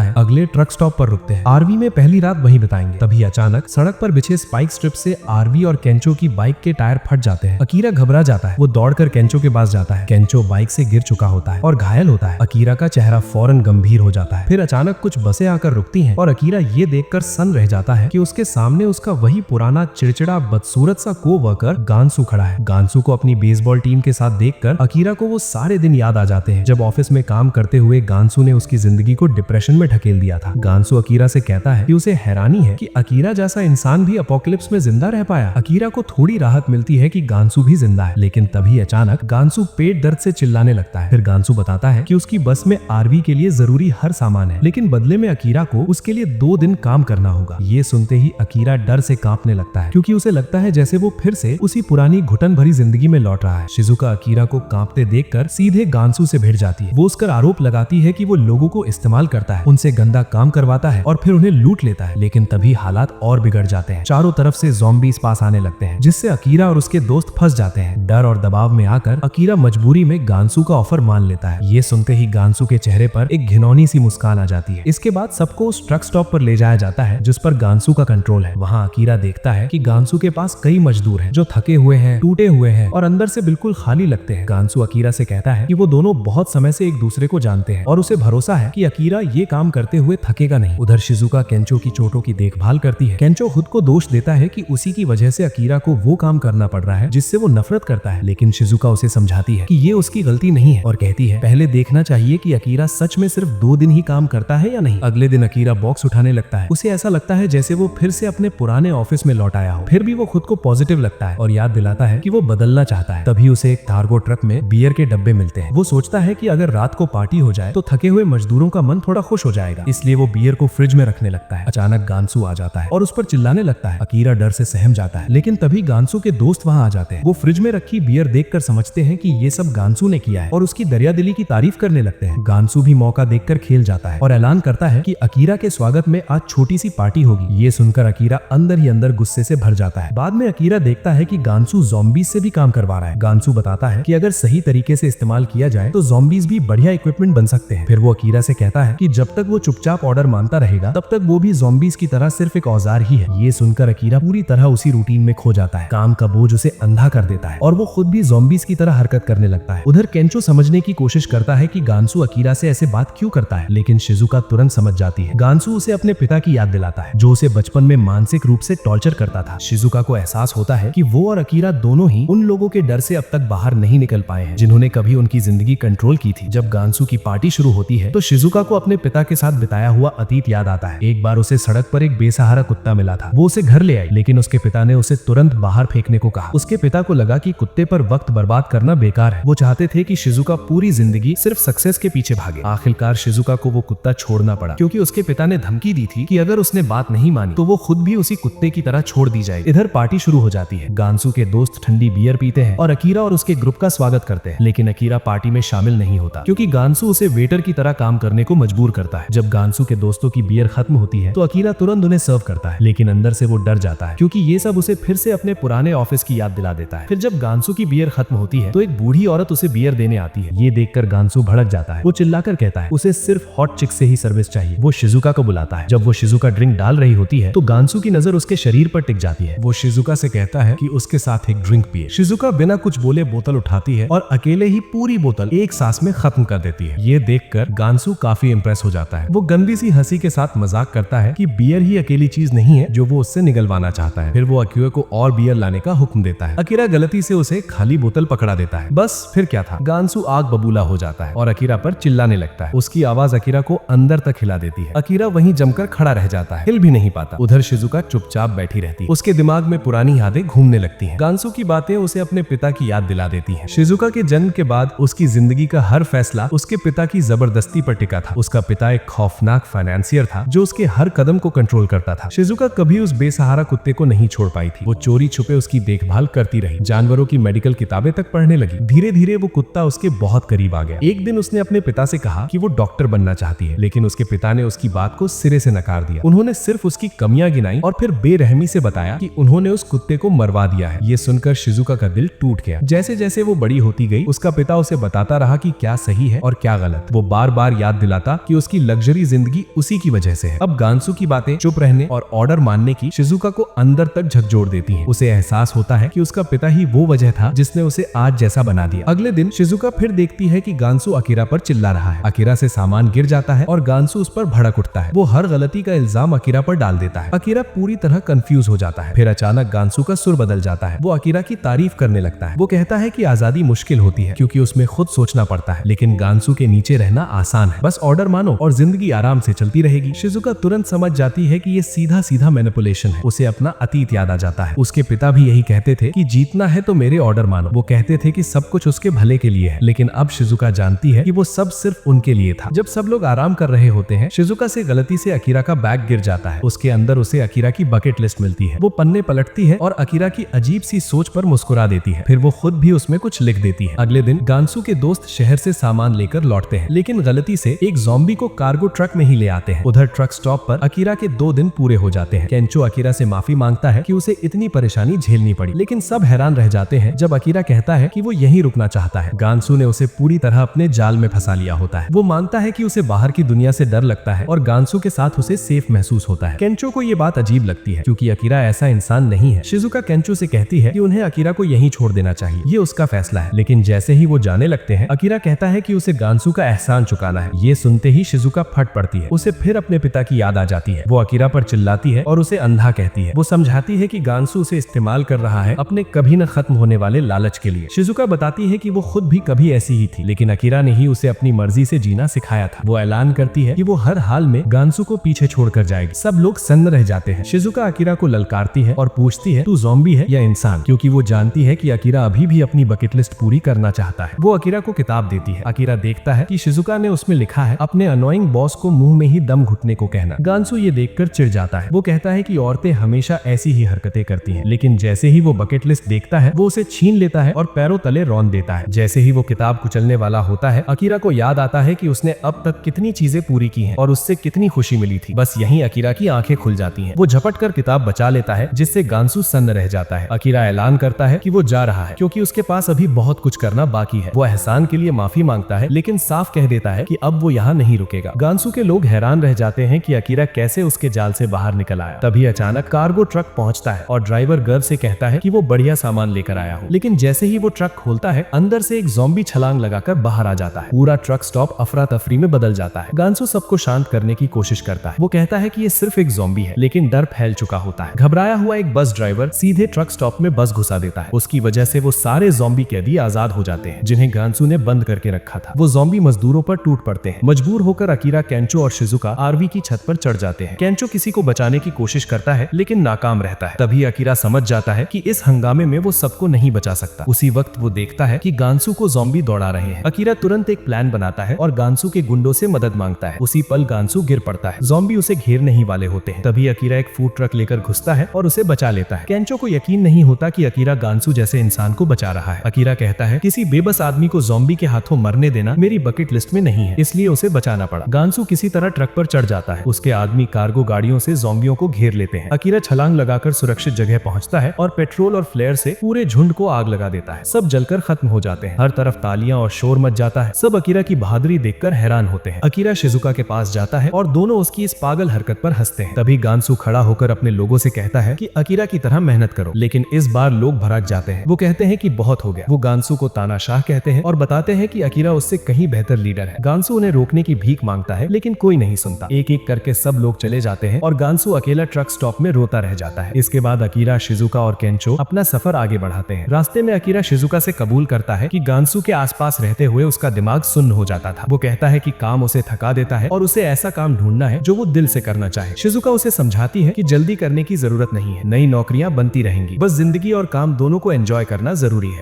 है अगले ट्रक स्टॉप पर रुकते हैं, आरवी में पहली रात वहीं बिताएंगे। तभी अचानक सड़क पर बिछे स्पाइक स्ट्रिप से आरवी और केंचो की बाइक के टायर फट जाते हैं। अकीरा घबरा जाता है। वो दौड़कर केंचो के पास जाता है। केंचो बाइक से गिर चुका होता है और घायल होता है। अकीरा का चेहरा फौरन गंभीर हो जाता है। फिर अचानक कुछ बसें आकर रुकती हैं और अकीरा ये देखकर सन्न रह जाता है कि उसके सामने उसका वही पुराना चिड़चिड़ा बदसूरत सा को-वर्कर गांसू खड़ा है। गांसू को अपनी बेसबॉल टीम के साथ देखकर अकीरा को वो सारे दिन याद आ जाते हैं जब ऑफिस में काम करते हुए गांसू ने उसकी जिंदगी को डिप्रेशन में ढकेल दिया था। गांसू अकीरा से कहता है कि उसे हैरानी है कि अकीरा जैसा इंसान भी अपोकलिप्स में जिंदा रह पाया। अकीरा को थोड़ी राहत मिलती है कि गांसू भी जिंदा है, लेकिन तभी अचानक गांसू पेट दर्द से चिल्लाने लगता है। फिर गांसू बताता है कि उसकी बस में आरवी के लिए जरूरी हर सामान है, लेकिन बदले में अकीरा को उसके लिए 2 दिन काम करना होगा। ये सुनते ही अकीरा डर से कांपने लगता है, क्योंकि उसे लगता है जैसे वो फिर से उसी पुरानी घुटन भरी जिंदगी में लौट रहा है। शिजुका अकीरा को कांपते देखकर सीधे गांसू से भिड़ जाती है। वो उसका आरोप लगाती है कि वो लोगों को इस्तेमाल करता है, उनसे गंदा काम करवाता है और फिर उन्हें लूट लेता है। लेकिन तभी हालात और बिगड़ जाते हैं। चारों तरफ से ज़ॉम्बीज़ पास आने लगते हैं, जिससे अकीरा और उसके दोस्त फंस जाते हैं। डर और दबाव में आकर अकीरा मजबूरी में गांसू का ऑफर मान लेता है। ये सुनते ही गांसू के चेहरे पर एक घिनौनी सी मुस्कान आ जाती है। इसके बाद सबको उस ट्रक स्टॉप पर ले जाया जाता है जिस पर गांसू का कंट्रोल है। वहाँ अकीरा देखता है कि गांसू के पास कई मजदूर हैं जो थके हुए हैं, टूटे हुए हैं और अंदर से बिल्कुल खाली लगते हैं। गांसू अकीरा से कहता है कि वो दोनों बहुत समय से एक दूसरे को जानते हैं और उसे भरोसा है कि अकीरा ये काम करते हुए थकेगा नहीं। उधर शिजुका केंचो की चोटों की देखभाल करती है। केंचो खुद को दोष देता है कि उसी की वजह से अकीरा को वो काम करना पड़ रहा है जिससे वो नफरत करता है, लेकिन शिजुका उसे समझाती है कि ये उसकी गलती नहीं है और कहती है पहले देखना चाहिए कि अकीरा सच में सिर्फ 2 दिन ही काम करता है या नहीं। अगले दिन अकीरा बॉक्स उठाने लगता है। उसे ऐसा लगता है जैसे वो फिर से अपने पुराने ऑफिस में लौट आया हो। फिर भी वो खुद को पॉजिटिव लगता है और याद दिलाता है कि वो बदलना चाहता है। तभी उसे एक कार्गो ट्रक में बियर के डब्बे मिलते हैं। वो सोचता है कि अगर रात को पार्टी हो जाए तो थके हुए मजदूरों का मन थोड़ा खुश हो जाएगा, इसलिए वो बियर को फ्रिज में रखने लगता है। अचानक गांसू आ जाता है और उस पर चिल्लाने लगता है। अकीरा डर से सहम जाता है, लेकिन तभी गांसू के दोस्त वहाँ आ जाते हैं। वो फ्रिज में रखी बियर देखकर समझते हैं कि ये सब गांसू ने किया है और उसकी दरियादिली की तारीफ करने लगते हैं। गांसू भी मौका देखकर खेल जाता है और ऐलान करता है कि अकीरा के स्वागत में आज छोटी सी पार्टी होगी। ये सुनकर अकीरा अंदर ही अंदर गुस्से से भर जाता है। बाद में अकीरा देखता है कि गांसू ज़ॉम्बीज़ से भी काम करवा रहा है। गांसू बताता है कि अगर सही तरीके से इस्तेमाल किया जाए तो ज़ॉम्बीज़ भी बढ़िया इक्विपमेंट बन सकते हैं। फिर वो अकीरा से कहता है कि जब तक वो चुपचाप ऑर्डर मानता रहेगा तब तक वो भी ज़ॉम्बीज़ की तरह सिर्फ एक औजार ही है। ये सुनकर अकीरा पूरी तरह उसी रूटीन में खो जाता है। काम का बोझ उसे अंधा कर देता है और वो खुद भी ज़ॉम्बीज़ की तरह हरकत करने लगता है। उधर केंचो समझने की कोशिश करता है कि गांसू अकीरा से ऐसे बात क्यों करता है, लेकिन शिजुका तुरंत समझ जाती है। गांसू उसे अपने पिता की याद दिलाता है जो उसे बचपन में मानसिक रूप से टॉर्चर करता था। शिजुका को एहसास होता है कि वो और अकीरा दोनों ही उन लोगों के डर से अब तक बाहर नहीं निकल पाए हैं जिन्होंने कभी उनकी जिंदगी कंट्रोल की थी। जब गांसू की पार्टी शुरू होती है तो शिजुका को अपने पिता के साथ बिताया हुआ अतीत याद आता है। एक बार उसे सड़क पर एक बेसहारा कुत्ता मिला था। वो उसे घर ले आई, लेकिन उसके पिता ने उसे तुरंत बाहर फेंकने को कहा। उसके पिता को लगा कि कुत्ते पर वक्त बर्बाद करना बेकार है। वो चाहते थे कि शिजुका पूरी जिंदगी सिर्फ सक्सेस के पीछे भागे। आखिरकार शिजुका को वो कुत्ता छोड़ना पड़ा, क्योंकि उसके पिता ने धमकी दी थी कि अगर उसने बात नहीं मानी तो वो खुद भी उसी कुत्ते की तरह छोड़ दी जाएगी। इधर पार्टी शुरू हो जाती है। गांसू के दोस्त ठंडी बियर पीते हैं और अकीरा और उसके ग्रुप का स्वागत करते हैं, लेकिन अकीरा पार्टी में शामिल नहीं होता क्योंकि गांसू उसे वेटर की तरह काम करने को मजबूर करता है। जब गांसू के दोस्तों की बियर खत्म होती है तो अकीरा तुरंत उन्हें सर्व करता है, लेकिन अंदर से वो डर जाता है क्योंकि ये सब उसे फिर से अपने पुराने ऑफिस की याद दिला देता है। फिर जब गांसू की बियर खत्म होती है तो एक बूढ़ी औरत उसे बियर देने आती है। ये देखकर गांसू भड़क जाता है। वो चिल्लाकर कहता है उसे सिर्फ हॉट चिक से ही सर्विस चाहिए। वो शिजुका को बुलाता है। जब वो शिजुका ड्रिंक डाल रही होती है तो गांसू की नजर उसके शरीर पर टिक जाती है। वो शिजुका से कहता है कि उसके साथ एक ड्रिंक पिए। शिजुका बिना कुछ बोले बोतल उठाती है और अकेले ही पूरी बोतल एक सांस में खत्म कर देती है। ये देखकर गांसू काफी इंप्रेस हो जाता है। वो गंदी सी हंसी के साथ मजाक करता है कि बियर ही अकेली चीज नहीं है जो वो उससे निगलवाना चाहता है। फिर वो अकीरा को और बियर लाने का हुक्म देता है। अकीरा गलती से उसे खाली बोतल पकड़ा देता है। बस फिर क्या था, गांसू आग बबूला हो जाता है और अकीरा पर चिल्लाने लगता है। उसकी आवाज अकीरा को अंदर तक हिला देती है। अकीरा वहीं जमकर खड़ा रह जाता है, हिल भी नहीं पाता। उधर शिजुका चुपचाप बैठी रहती है। उसके दिमाग में पुरानी यादें घूमने लगती हैं। गांसू की बातें उसे अपने पिता की याद दिला देती हैं। शिजुका के जन्म के बाद उसकी जिंदगी का हर फैसला उसके पिता की जबरदस्ती पर टिका था। उसका पिता एक खौफनाक फाइनेंसियर था जो उसके हर कदम को कंट्रोल करता था। शिजुका कभी उस बेसहारा कुत्ते को नहीं छोड़ पाई थी। वो चोरी छुपे उसकी देखभाल करती रही, जानवरों की मेडिकल किताबें तक पढ़ने लगी। धीरे धीरे वो कुत्ता उसके बहुत करीब आ गया। एक दिन उसने अपने पिता से कहा कि वो डॉक्टर बनना चाहती है, लेकिन उसके पिता ने उसकी बात को सिरे से नकार दिया। उन्होंने सिर्फ उसकी कमियां गिनाई और फिर बेरहमी से बताया कि उन्होंने उस कुत्ते को मरवा दिया है। ये सुनकर शिजुका का दिल टूट गया।
गया। जैसे जैसे वो बड़ी होती गई उसका पिता उसे बताता रहा कि क्या सही है और क्या गलत। वो बार बार याद दिलाता कि उसकी लग्जरी जिंदगी उसी की वजह से है। अब गांसू की बातें चुप रहने और ऑर्डर मानने की शिजुका को अंदर तक झकझोर देती हैं। उसे एहसास होता है कि उसका पिता ही वो वजह था जिसने उसे आज जैसा बना दिया। अगले दिन शिजुका फिर देखती है कि गांसू अकीरा पर चिल्ला रहा है। अकीरा से सामान गिर जाता है और गांसू उस पर भड़क उठता है। वो हर गलती का इल्जाम अकीरा पर डाल देता है। अकीरा पूरी तरह कंफ्यूज हो जाता है। फिर अचानक गांसू का सुर बदल जाता है। वो अकीरा की तारीफ करने लगता है। वो कहता है कि आजादी मुश्किल होती है क्योंकि उसमें खुद सोचना पड़ता है, लेकिन गांसू के नीचे रहना आसान है। बस ऑर्डर मानो और जिंदगी आराम से चलती रहेगी। शिजुका तुरंत समझ जाती है कि ये सीधा सीधा मैनिपुलेशन है। उसे अपना अतीत याद आ जाता है। उसके पिता भी यही कहते थे कि जीतना है तो मेरे ऑर्डर मानो। वो कहते थे कि सब कुछ उसके भले के लिए है, लेकिन अब शिजुका जानती है कि वो सब सिर्फ उनके लिए था। जब सब लोग आराम कर रहे होते हैं, शिजुका से गलती से अकीरा का बैग गिर जाता है। उसके अंदर उसे अकीरा की बकेट लिस्ट मिलती है। वो पन्ने पलटती है और अकीरा की अजीब सी सोच पर मुस्कुरा देती है। फिर वो खुद भी उसमें कुछ लिख देती है। अगले दिन गांसू के दोस्त शहर से सामान लेकर लौटते हैं, लेकिन गलती से एक ज़ॉम्बी को कार्गो ट्रक में ही ले आते हैं। उधर ट्रक स्टॉप पर अकीरा के 2 दिन पूरे हो जाते हैं। केंचो अकीरा से माफी मांगता है कि उसे इतनी परेशानी झेलनी पड़ी, लेकिन सब हैरान रह जाते हैं जब अकीरा कहता है कि वो यहीं रुकना चाहता है। गांसू ने उसे पूरी तरह अपने जाल में फंसा लिया होता है। वो मानता है कि उसे बाहर की दुनिया से डर लगता है और गांसू के साथ उसे सेफ महसूस होता है। केंचो को ये बात अजीब लगती है क्योंकि अकीरा ऐसा इंसान नहीं है। शिजुका केंचो से कहती है कि उन्हें अकीरा को यहीं छोड़ देना चाहिए, ये उसका फैसला है। लेकिन जैसे ही वो जाने लगते हैं, अकीरा कहता है कि उसे गांसू का एहसान चुकाना है। ये सुनते ही शिजुका फट पड़ती है। उसे फिर अपने पिता की याद आ जाती है। वो अकीरा पर चिल्लाती है और उसे अंधा कहती है। वो समझाती है कि गांसू उसे इस्तेमाल कर रहा है अपने कभी न खत्म होने वाले लालच के लिए। शिजुका बताती है कि वो खुद भी कभी ऐसी ही थी, लेकिन अकीरा ने ही उसे अपनी मर्जी से जीना सिखाया था। वो ऐलान करती है कि वो हर हाल में गांसू को पीछे छोड़कर जाएगी। सब लोग सन्न रह जाते हैं। शिजुका अकीरा को ललकारती है और पूछती है, तू ज़ॉम्बी है या इंसान? क्योंकि वो जानती है कि अकीरा अभी भी अपनी बकेट लिस्ट पूरी करना चाहता है। वो अकीरा को किताब देती है। अकीरा देखता है कि शिजुका ने उसमें लिखा है, अपने अनोइंग बॉस को मुंह में ही दम घुटने को कहना। गांसू ये देखकर चिढ़ जाता है। वो कहता है कि औरतें हमेशा ऐसी ही हरकतें करती हैं, लेकिन जैसे ही वो बकेट लिस्ट देखता है, वो उसे छीन लेता है और पैरों तले रौंद देता है। जैसे ही वो किताब कुचलने वाला होता है, अकीरा को याद आता है कि उसने अब तक कितनी चीजें पूरी की हैं और उससे कितनी खुशी मिली थी। बस यहीं अकीरा की आंखें खुल जाती हैं। वो झपट कर किताब बचा लेता है, जिससे गांसू सन्न रह जाता है। अकीरा ऐलान करता है कि वो जा रहा है क्योंकि उसके पास अभी बहुत कुछ करना बाकी है। वो एहसान के लिए माफी मांगता है, लेकिन साफ कह देता है कि अब वो यहाँ नहीं रुकेगा। गांसू के लोग हैरान रह जाते हैं कि अकीरा कैसे उसके जाल से बाहर निकल आया। तभी अचानक कार्गो ट्रक पहुंचता है और ड्राइवर गर्व से कहता है कि वो बढ़िया सामान लेकर आया हो। लेकिन जैसे ही वो ट्रक खोलता है, अंदर से एक ज़ॉम्बी छलांग लगाकर बाहर आ जाता है। पूरा ट्रक स्टॉप अफरा तफरी में बदल जाता है। गांसू सबको शांत करने की कोशिश करता है। वो कहता है कि ये सिर्फ एक ज़ॉम्बी है, लेकिन डर फैल चुका होता है। घबराया हुआ एक बस ड्राइवर सीधे ट्रक स्टॉप में बस घुसा देता है। उसकी वजह से वो सारे ज़ॉम्बी कैदी आजाद हो जाते हैं जिन्हें गांसू ने बंद करके रखा था। वो ज़ॉम्बी मजदूरों पर टूट पड़ते हैं। मजबूर होकर अकीरा, केंचो और शिजुका आरवी की छत पर चढ़ जाते हैं। केंचो किसी को बचाने की कोशिश करता है, लेकिन नाकाम रहता है। तभी अकीरा समझ जाता है कि इस हंगामे में वो सबको नहीं बचा सकता। उसी वक्त वो देखता है कि गांसू को ज़ॉम्बी दौड़ा रहे हैं। अकीरा तुरंत एक प्लान बनाता है और गांसू के गुंडों से मदद मांगता है। उसी पल गांसू गिर पड़ता है। ज़ॉम्बी उसे घेरने ही वाले होते हैं। तभी अकीरा एक फूड ट्रक लेकर घुसता है और उसे बचा लेता है। केंचो को यकीन नहीं होता कि अकीरा गांसू जैसे इंसान को बचा रहा है। अकीरा कहता है, किसी बेबस आदमी को ज़ॉम्बी के हाथों मरने देना मेरी बकेट लिस्ट में नहीं है, इसलिए उसे बचाना पड़ा। गांसू किसी तरह ट्रक पर चढ़ जाता है। उसके आदमी कार्गो गाड़ियों से ज़ॉम्बियों को घेर लेते हैं। अकीरा छलांग लगाकर सुरक्षित जगह पहुंचता है और पेट्रोल और फ्लेयर से पूरे झुंड को आग लगा देता है। सब जलकर खत्म हो जाते हैं। हर तरफ तालियां और शोर मच जाता है। सब अकीरा की बहादुरी देखकर हैरान होते हैं। अकीरा शिजुका के पास जाता है और दोनों उसकी इस पागल हरकत पर हंसते हैं। तभी गांसू खड़ा होकर अपने लोगों से कहता है कि अकीरा की तरह मेहनत करो, लेकिन इस बार लोग भड़क जाते हैं। वो कहते हैं कि बहुत हो गया। वो गांसू को तानाशाह कहते हैं और बताते हैं कि अकीरा उससे कहीं बेहतर लीडर है। गांसू उन्हें रोकने की भीख मांगता है, लेकिन कोई नहीं सुनता। एक एक करके सब लोग चले जाते हैं और गांसू अकेला ट्रक स्टॉप में रोता रह जाता है। इसके बाद अकीरा, शिजुका और केंचो अपना सफर आगे बढ़ाते हैं। रास्ते में अकीरा शिजुका से कबूल करता है कि गांसू के आसपास रहते हुए उसका दिमाग सुन्न हो जाता था। वो कहता है कि काम उसे थका देता है और उसे ऐसा काम ढूंढना है जो वो दिल से करना चाहे। शिजुका उसे समझाती है कि जल्दी करने की जरूरत नहीं है, नई नौकरियां बनती रहेंगी, बस जिंदगी और काम दोनों को एंजॉय करना जरूरी है।